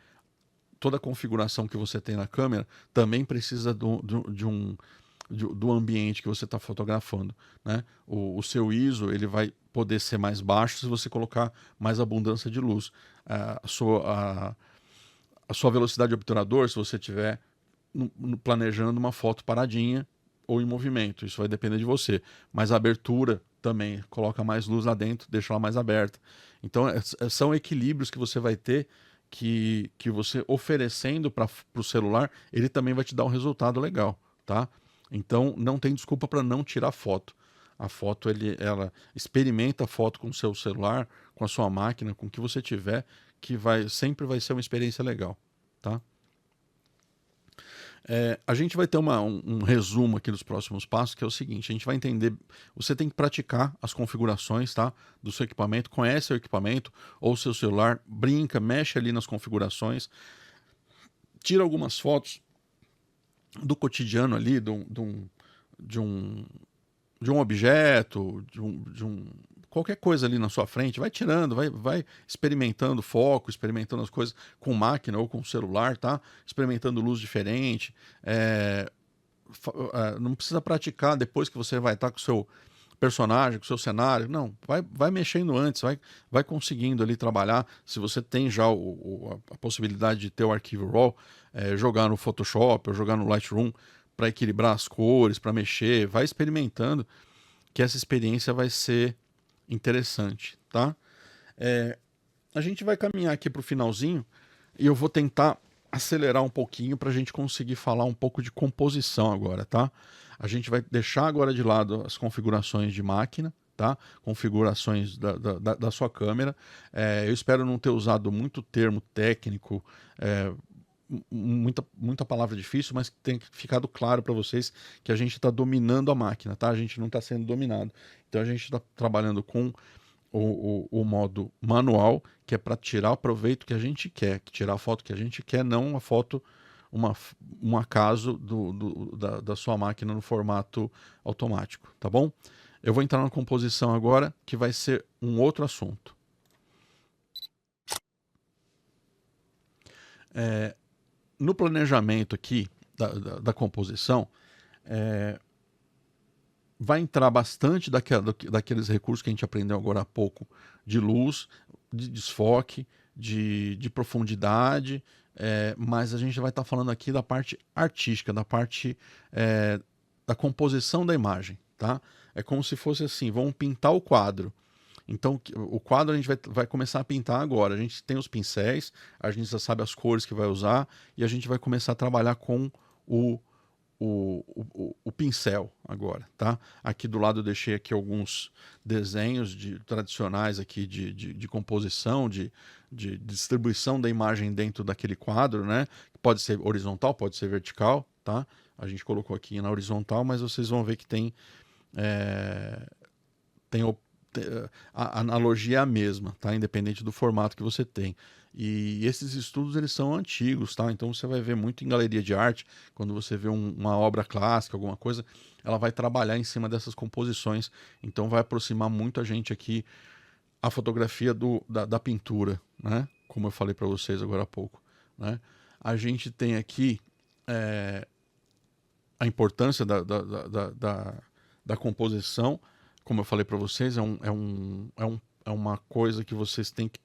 toda a configuração que você tem na câmera, também precisa do ambiente que você está fotografando, né? O seu ISO, ele vai poder ser mais baixo se você colocar mais abundância de luz. A sua velocidade de obturador, se você tiver planejando uma foto paradinha ou em movimento, isso vai depender de você. Mas a abertura também, coloca mais luz lá dentro, deixa ela mais aberta. Então são equilíbrios que você vai ter que você oferecendo para o celular, ele também vai te dar um resultado legal, tá? Então não tem desculpa para não tirar foto. A foto, ela experimenta a foto com o seu celular, com a sua máquina, com o que você tiver, que sempre vai ser uma experiência legal, tá? A gente vai ter um resumo aqui dos próximos passos, que é o seguinte: a gente vai entender, você tem que praticar as configurações, tá, do seu equipamento, conhece o equipamento ou o seu celular, brinca, mexe ali nas configurações, tira algumas fotos do cotidiano ali, de um objeto, qualquer coisa ali na sua frente, vai tirando, vai experimentando foco, experimentando as coisas com máquina ou com celular, tá? Experimentando luz diferente. Não precisa praticar depois que você vai estar com o seu personagem, com o seu cenário. Não, vai mexendo antes, vai conseguindo ali trabalhar. Se você tem já a possibilidade de ter o arquivo RAW, jogar no Photoshop ou jogar no Lightroom para equilibrar as cores, para mexer, vai experimentando, que essa experiência vai ser interessante, tá? A gente vai caminhar aqui para o finalzinho e eu vou tentar acelerar um pouquinho para a gente conseguir falar um pouco de composição agora, tá? A gente vai deixar agora de lado as configurações de máquina, tá? Configurações da sua câmera. Eu espero não ter usado muito termo técnico, muita palavra difícil, mas tem ficado claro para vocês que a gente está dominando a máquina, tá? A gente não está sendo dominado. Então a gente está trabalhando com o modo manual, que é para tirar o proveito que a gente quer, tirar a foto que a gente quer, não uma foto, um acaso da sua máquina no formato automático, tá bom? Eu vou entrar na composição agora, que vai ser um outro assunto. No planejamento aqui da composição, vai entrar bastante daqueles recursos que a gente aprendeu agora há pouco, de luz, de desfoque, de profundidade, mas a gente vai estar falando aqui da parte artística, da parte da composição da imagem, tá? É como se fosse assim, vamos pintar o quadro. Então, o quadro a gente vai começar a pintar agora. A gente tem os pincéis, a gente já sabe as cores que vai usar, e a gente vai começar a trabalhar com o pincel agora, tá? Aqui do lado eu deixei aqui alguns desenhos tradicionais aqui de composição, de distribuição da imagem dentro daquele quadro, né? Pode ser horizontal, pode ser vertical, tá? A gente colocou aqui na horizontal, mas vocês vão ver que tem a analogia é a mesma, tá? Independente do formato que você tem. E esses estudos, eles são antigos, tá? Então você vai ver muito em galeria de arte, quando você vê uma obra clássica, alguma coisa, ela vai trabalhar em cima dessas composições. Então vai aproximar muito a gente aqui a fotografia da pintura, né? Como eu falei para vocês agora há pouco, né? A gente tem aqui a importância da composição. Como eu falei para vocês, é uma coisa que vocês têm que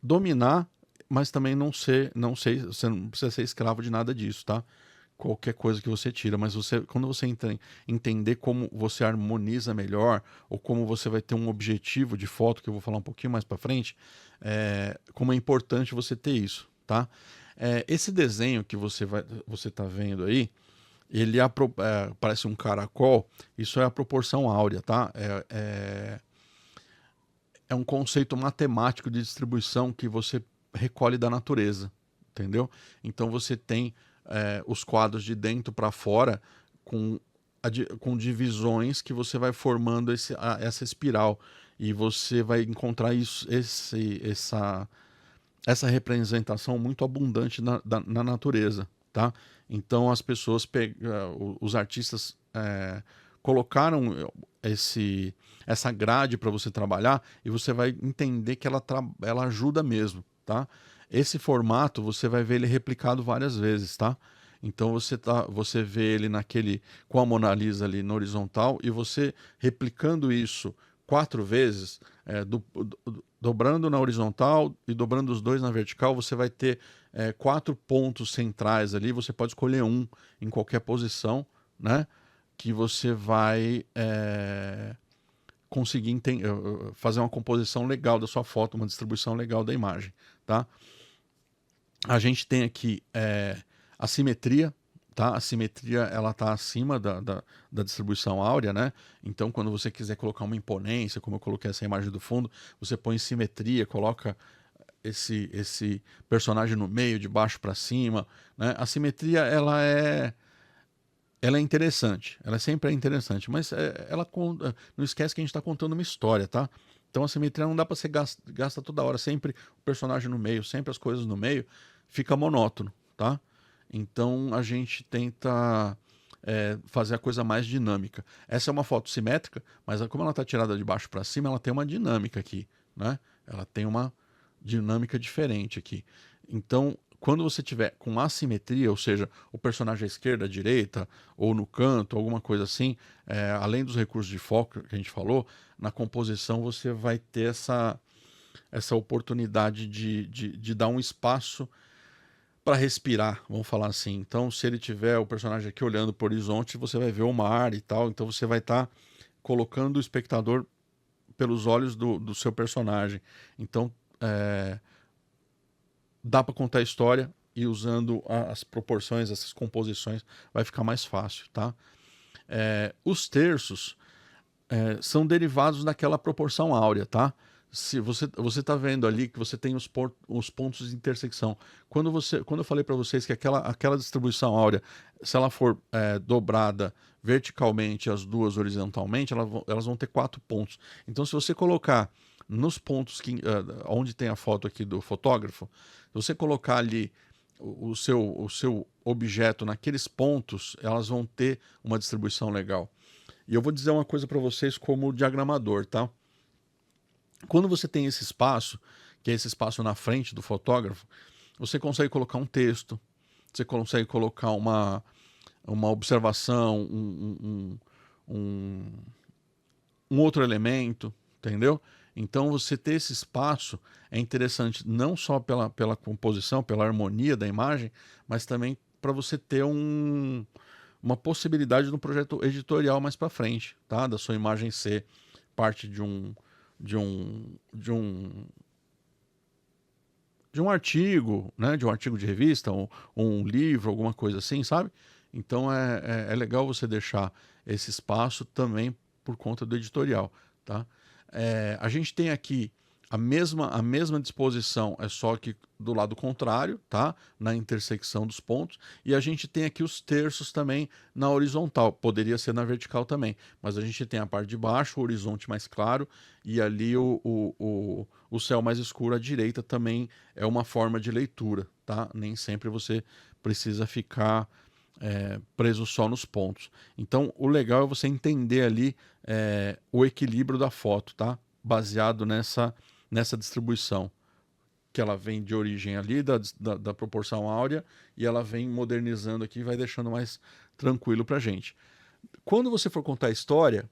dominar, mas também você não precisa ser escravo de nada disso, tá? Qualquer coisa que você tira, mas quando você entender como você harmoniza melhor, ou como você vai ter um objetivo de foto, que eu vou falar um pouquinho mais para frente, como é importante você ter isso, tá? Esse desenho que você tá vendo aí, ele parece um caracol, isso é a proporção áurea, tá? É um conceito matemático de distribuição que você recolhe da natureza, entendeu? Então você tem os quadros de dentro para fora com divisões que você vai formando essa espiral, e você vai encontrar essa representação muito abundante na natureza, tá? Então as pessoas, os artistas colocaram essa grade para você trabalhar, e você vai entender que ela ajuda mesmo, tá? Esse formato você vai ver ele replicado várias vezes, tá? Então você vê ele com a Mona Lisa ali na horizontal, e você replicando isso 4 vezes, dobrando na horizontal e dobrando os dois na vertical, você vai ter 4 pontos centrais ali, você pode escolher um em qualquer posição, né? Que você vai conseguir fazer uma composição legal da sua foto, uma distribuição legal da imagem, tá? A gente tem aqui a simetria, tá? A simetria, ela tá acima da distribuição áurea, né? Então, quando você quiser colocar uma imponência, como eu coloquei essa imagem do fundo, você põe simetria, coloca esse personagem no meio, de baixo para cima, né? A simetria, ela é interessante, ela sempre é interessante, mas não esquece que a gente está contando uma história, tá? Então a simetria não dá para ser gasta toda hora, sempre o personagem no meio, sempre as coisas no meio, fica monótono, tá? Então a gente tenta fazer a coisa mais dinâmica. Essa é uma foto simétrica, mas como ela está tirada de baixo para cima, ela tem uma dinâmica aqui, né? Ela tem uma dinâmica diferente aqui. Então, quando você tiver com assimetria, ou seja, o personagem à esquerda, à direita, ou no canto, alguma coisa assim, além dos recursos de foco que a gente falou, na composição você vai ter essa oportunidade de dar um espaço para respirar, vamos falar assim. Então, se ele tiver o personagem aqui olhando para o horizonte, você vai ver o mar e tal, então você vai estar colocando o espectador pelos olhos do seu personagem. Então, dá para contar a história e usando as proporções, essas composições, vai ficar mais fácil, tá? Os terços são derivados daquela proporção áurea, tá? Se você está vendo ali que você tem os pontos de intersecção. Quando eu falei para vocês que aquela distribuição áurea, se ela for dobrada verticalmente, as duas horizontalmente, elas vão ter 4 pontos. Então, se você colocar nos pontos onde tem a foto aqui do fotógrafo, se você colocar ali o seu objeto naqueles pontos, elas vão ter uma distribuição legal. E eu vou dizer uma coisa para vocês como diagramador, tá? Quando você tem esse espaço, que é esse espaço na frente do fotógrafo, você consegue colocar um texto, você consegue colocar uma observação, um outro elemento, entendeu? Então, você ter esse espaço é interessante não só pela composição, pela harmonia da imagem, mas também para você ter uma possibilidade no projeto editorial mais para frente, tá? Da sua imagem ser parte de um artigo, né? De um artigo de revista, ou um livro, alguma coisa assim, sabe? Então é legal você deixar esse espaço também por conta do editorial, tá? A gente tem aqui a mesma disposição, é só que do lado contrário, tá? Na intersecção dos pontos. E a gente tem aqui os terços também na horizontal. Poderia ser na vertical também, mas a gente tem a parte de baixo, o horizonte mais claro, e ali o céu mais escuro à direita também é uma forma de leitura, tá? Nem sempre você precisa ficar preso só nos pontos. Então, o legal é você entender ali o equilíbrio da foto, tá? Baseado nessa distribuição, que ela vem de origem ali da proporção áurea e ela vem modernizando aqui e vai deixando mais tranquilo pra gente. Quando você for contar a história,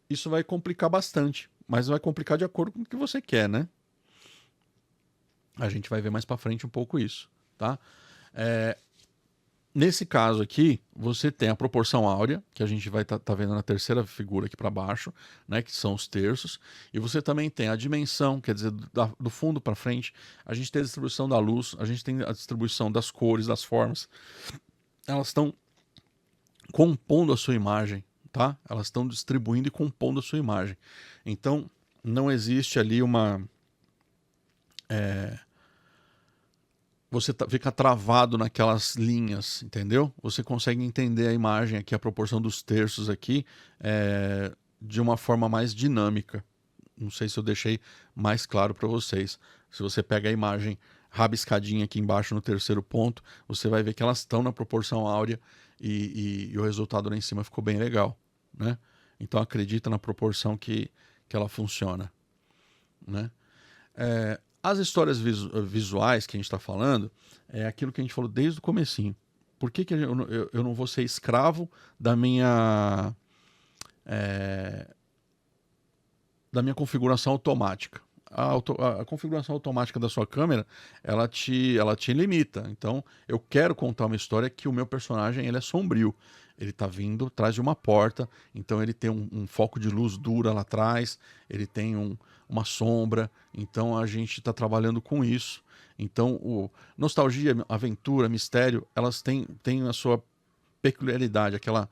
isso vai complicar bastante, mas vai complicar de acordo com o que você quer, né? A gente vai ver mais pra frente um pouco isso, tá? Nesse caso aqui, você tem a proporção áurea, que a gente vai tá vendo na terceira figura aqui para baixo, né, que são os terços, e você também tem a dimensão, quer dizer, do fundo para frente, a gente tem a distribuição da luz, a gente tem a distribuição das cores, das formas, elas estão compondo a sua imagem, tá? Elas estão distribuindo e compondo a sua imagem. Então, não existe ali você fica travado naquelas linhas, entendeu? Você consegue entender a imagem aqui, a proporção dos terços aqui, de uma forma mais dinâmica. Não sei se eu deixei mais claro para vocês. Se você pega a imagem rabiscadinha aqui embaixo no terceiro ponto, você vai ver que elas estão na proporção áurea e o resultado lá em cima ficou bem legal, né? Então acredita na proporção que ela funciona, né? As histórias visuais que a gente está falando é aquilo que a gente falou desde o comecinho. Por que eu não vou ser escravo da minha da minha configuração automática. A configuração automática da sua câmera, ela te limita. Então, eu quero contar uma história que o meu personagem ele é sombrio. Ele está vindo atrás de uma porta, então ele tem um foco de luz dura lá atrás, ele tem uma sombra, então a gente está trabalhando com isso. Então, nostalgia, aventura, mistério, elas têm a sua peculiaridade, aquela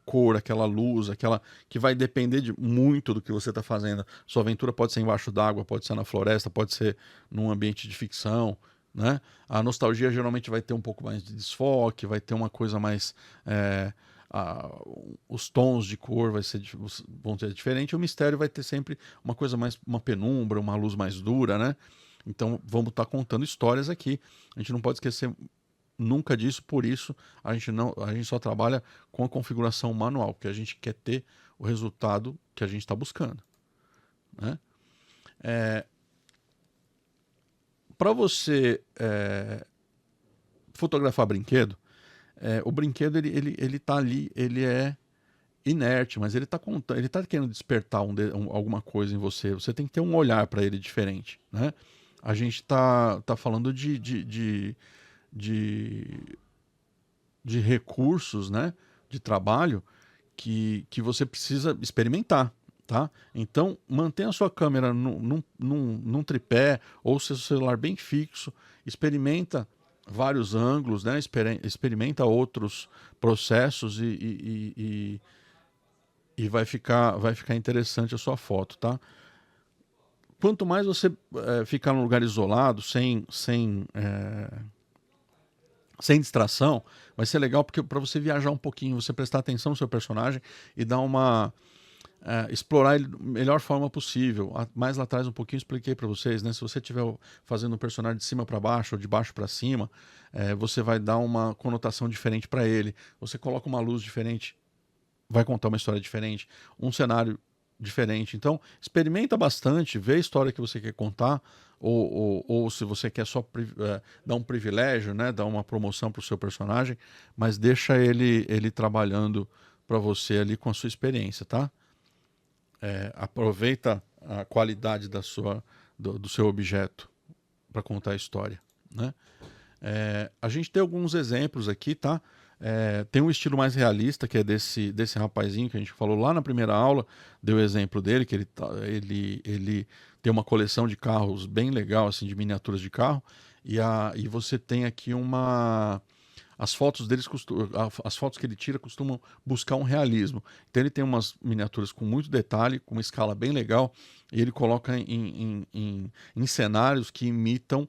cor, aquela luz, aquela que vai depender de muito do que você está fazendo. Sua aventura pode ser embaixo d'água, pode ser na floresta, pode ser num ambiente de ficção, né? A nostalgia geralmente vai ter um pouco mais de desfoque, vai ter uma coisa mais os tons de cor vão ser diferentes. O mistério vai ter sempre uma coisa mais, uma penumbra, uma luz mais dura, né? Então vamos estar contando histórias aqui. A gente não pode esquecer nunca disso, por isso a gente só trabalha com a configuração manual, porque a gente quer ter o resultado que a gente está buscando, né? Para você fotografar brinquedo, o brinquedo ele tá ali, ele é inerte, mas ele tá contando, ele tá querendo despertar alguma coisa em você. Você tem que ter um olhar para ele diferente, né? A gente tá falando de recursos, né, de trabalho que você precisa experimentar, tá? Então, mantenha a sua câmera num tripé ou seu celular bem fixo, experimenta vários ângulos, né? Experimenta outros processos e vai ficar interessante a sua foto, tá? Quanto mais você ficar num lugar isolado, sem distração, vai ser legal porque para você viajar um pouquinho, você prestar atenção no seu personagem e dar explorar ele da melhor forma possível. Mais lá atrás um pouquinho expliquei para vocês, né? Se você estiver fazendo um personagem de cima para baixo ou de baixo para cima, você vai dar uma conotação diferente para ele. Você coloca uma luz diferente, vai contar uma história diferente, um cenário diferente. Então, experimenta bastante, vê a história que você quer contar, ou se você quer só dar um privilégio, né, dar uma promoção para o seu personagem, mas deixa ele trabalhando para você ali com a sua experiência, tá? Aproveita a qualidade do seu objeto para contar a história, né? A gente tem alguns exemplos aqui, tá? Tem um estilo mais realista, que é desse rapazinho que a gente falou lá na primeira aula, deu o exemplo dele, que ele tem uma coleção de carros bem legal, assim, de miniaturas de carro, e você tem aqui as fotos deles as fotos que ele tira costumam buscar um realismo. Então ele tem umas miniaturas com muito detalhe, com uma escala bem legal, e ele coloca em cenários que imitam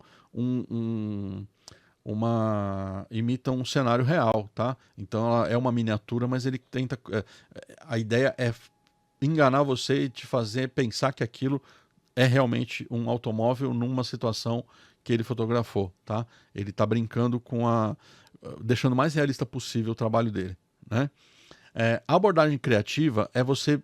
imita um cenário real, tá? Então ela é uma miniatura, mas ele tenta. A ideia é enganar você e te fazer pensar que aquilo é realmente um automóvel numa situação que ele fotografou, tá? Ele tá brincando deixando o mais realista possível o trabalho dele, né? A abordagem criativa é você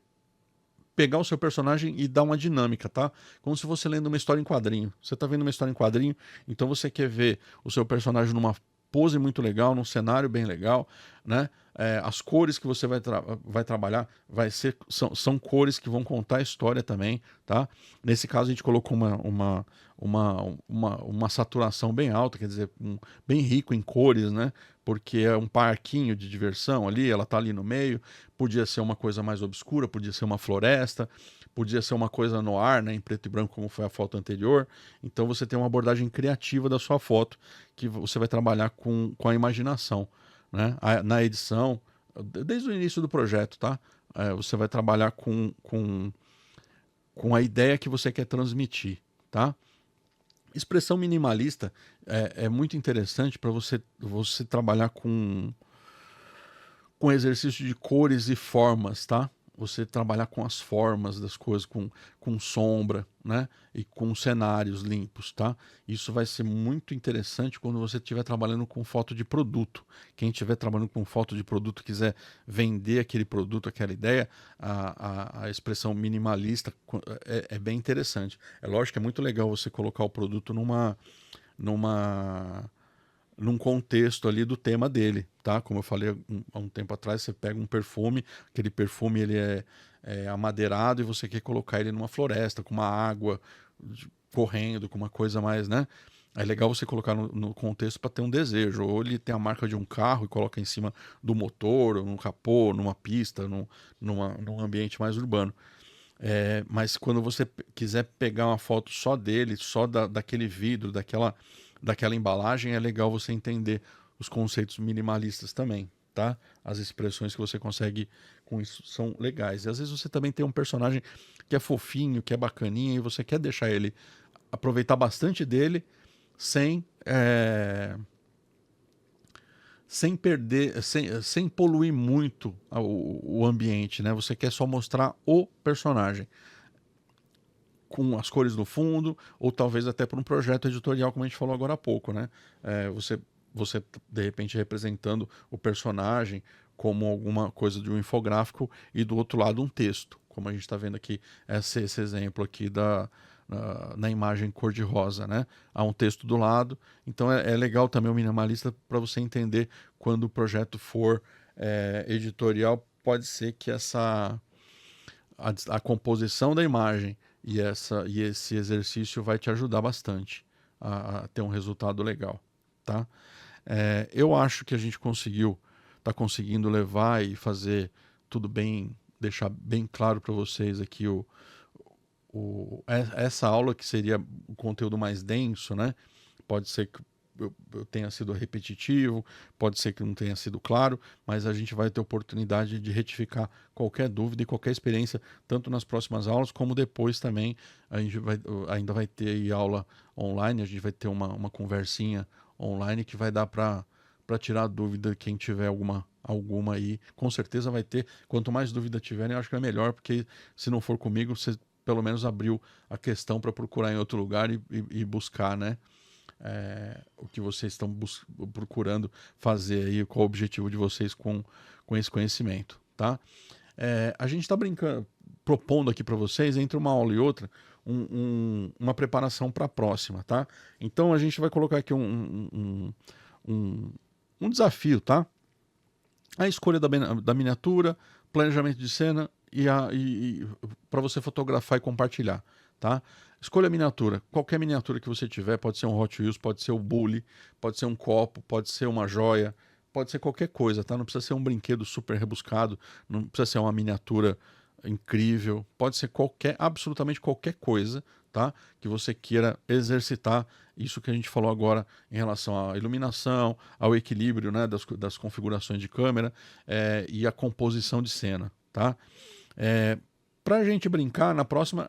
pegar o seu personagem e dar uma dinâmica, tá? Como se fosse lendo uma história em quadrinho. Você tá vendo uma história em quadrinho, então você quer ver o seu personagem numa pose muito legal, num cenário bem legal, né? As cores que você vai trabalhar são cores que vão contar a história também, tá? Nesse caso a gente colocou uma saturação bem alta, quer dizer, bem rico em cores, né? Porque é um parquinho de diversão ali, ela tá ali no meio, podia ser uma coisa mais obscura, podia ser uma floresta, podia ser uma coisa no ar, né, em preto e branco, como foi a foto anterior. Então você tem uma abordagem criativa da sua foto, que você vai trabalhar com a imaginação, né? Na edição, desde o início do projeto, tá? Você vai trabalhar com a ideia que você quer transmitir, tá? Expressão minimalista é muito interessante para você trabalhar com exercício de cores e formas, tá? Você trabalhar com as formas das coisas, com sombra, né? E com cenários limpos, tá? Isso vai ser muito interessante quando você estiver trabalhando com foto de produto. Quem estiver trabalhando com foto de produto quiser vender aquele produto, aquela ideia, a expressão minimalista é bem interessante. É lógico que é muito legal você colocar o produto numa num contexto ali do tema dele, tá? Como eu falei há um tempo atrás, você pega um perfume, aquele perfume ele é amadeirado e você quer colocar ele numa floresta, com uma água correndo, com uma coisa mais, né? É legal você colocar no contexto para ter um desejo. Ou ele tem a marca de um carro e coloca em cima do motor, ou num capô, numa pista, num ambiente mais urbano. Mas quando você quiser pegar uma foto só dele, só daquele vidro, daquela embalagem, é legal você entender os conceitos minimalistas também, tá? As expressões que você consegue com isso são legais. E às vezes você também tem um personagem que é fofinho, que é bacaninha, e você quer deixar ele aproveitar bastante dele sem sem perder, sem poluir muito o ambiente, né? Você quer só mostrar o personagem com as cores no fundo, ou talvez até por um projeto editorial, como a gente falou agora há pouco, né? Você de repente representando o personagem como alguma coisa de um infográfico e do outro lado um texto, como a gente está vendo aqui, esse exemplo aqui na imagem cor-de-rosa, né? Há um texto do lado, então é legal também o minimalista para você entender quando o projeto for editorial, pode ser que a composição da imagem e esse exercício vai te ajudar bastante a ter um resultado legal, tá? Eu acho que a gente tá conseguindo levar e fazer tudo bem, deixar bem claro para vocês aqui essa aula que seria o conteúdo mais denso, né? Pode ser que eu tenha sido repetitivo, pode ser que não tenha sido claro, mas a gente vai ter oportunidade de retificar qualquer dúvida e qualquer experiência, tanto nas próximas aulas, como depois também a gente ainda vai ter aí aula online, a gente vai ter uma conversinha online que vai dar para tirar dúvida quem tiver alguma aí, com certeza vai ter. Quanto mais dúvida tiverem, eu acho que é melhor, porque se não for comigo, você pelo menos abriu a questão para procurar em outro lugar e buscar, né? O que vocês estão procurando fazer aí, qual o objetivo de vocês com esse conhecimento, tá? A gente está propondo aqui para vocês, entre uma aula e outra, uma preparação para a próxima, tá? Então a gente vai colocar aqui um desafio, tá? A escolha da miniatura, planejamento de cena e para você fotografar e compartilhar, tá? Escolha a miniatura. Qualquer miniatura que você tiver, pode ser um Hot Wheels, pode ser um Bully, pode ser um copo, pode ser uma joia, pode ser qualquer coisa, tá? Não precisa ser um brinquedo super rebuscado, não precisa ser uma miniatura incrível, pode ser absolutamente qualquer coisa, tá? Que você queira exercitar isso que a gente falou agora em relação à iluminação, ao equilíbrio, né, das configurações de câmera e a composição de cena, tá? Pra gente brincar, na próxima,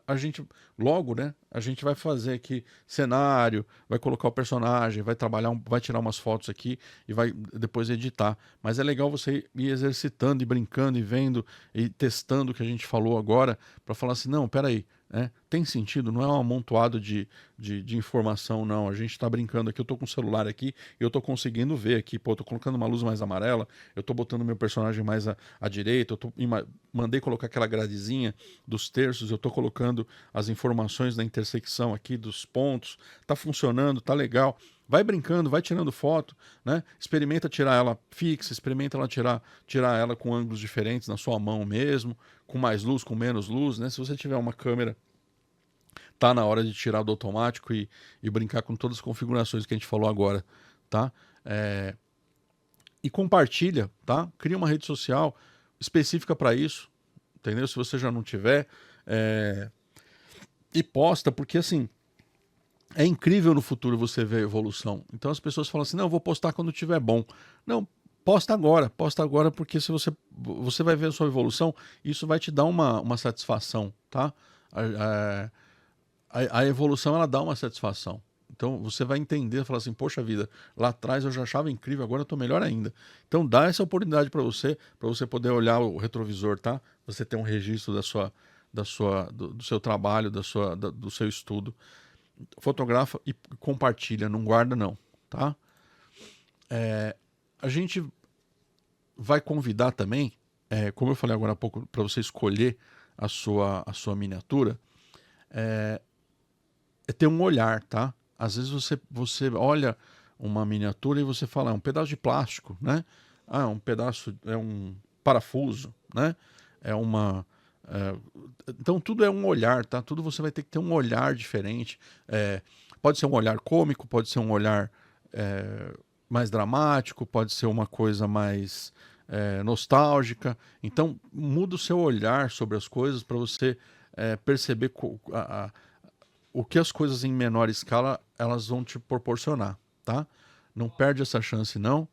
logo, né, a gente vai fazer aqui cenário, vai colocar o personagem, vai vai tirar umas fotos aqui e vai depois editar. Mas é legal você ir exercitando e brincando e vendo e testando o que a gente falou agora, para falar assim, não, peraí, né, tem sentido, não é um amontoado de informação, não. A gente está brincando aqui, eu tô com o celular aqui e eu tô conseguindo ver aqui, pô, eu tô colocando uma luz mais amarela, eu tô botando meu personagem mais à direita, mandei colocar aquela gradezinha dos terços, eu tô colocando as informações da intersecção aqui dos pontos, tá funcionando, tá legal. Vai brincando, vai tirando foto, né? Experimenta tirar ela fixa, experimenta ela tirar ela com ângulos diferentes na sua mão mesmo, com mais luz, com menos luz, né? Se você tiver uma câmera, tá na hora de tirar do automático e brincar com todas as configurações que a gente falou agora, tá? E compartilha, tá? Cria uma rede social específica para isso, entendeu? Se você já não tiver, e posta, porque assim, é incrível no futuro você ver a evolução. Então as pessoas falam assim, não, eu vou postar quando tiver bom. Não, posta agora, porque se você vai ver a sua evolução, isso vai te dar uma satisfação, tá? A evolução, ela dá uma satisfação. Então você vai entender, falar assim, poxa vida, lá atrás eu já achava incrível, agora eu tô melhor ainda. Então dá essa oportunidade para você poder olhar o retrovisor, tá? Você ter um registro do seu trabalho, do seu estudo. Fotografa e compartilha, não guarda não, tá? A gente vai convidar também, como eu falei agora há pouco, para você escolher a sua miniatura, ter um olhar, tá? Às vezes você olha uma miniatura e você fala, é um pedaço de plástico, né? Ah, é um parafuso, né? É uma... é, então tudo é um olhar, tá? Tudo você vai ter que ter um olhar diferente. Pode ser um olhar cômico, pode ser um olhar mais dramático, pode ser uma coisa mais nostálgica. Então muda o seu olhar sobre as coisas para você perceber o que as coisas em menor escala elas vão te proporcionar, tá? Não perde essa chance não.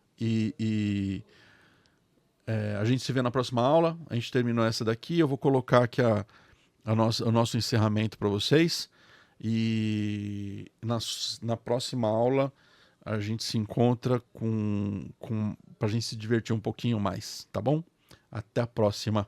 A gente se vê na próxima aula. A gente terminou essa daqui. Eu vou colocar aqui o nosso encerramento para vocês. E na próxima aula a gente se encontra para a gente se divertir um pouquinho mais, tá bom? Até a próxima.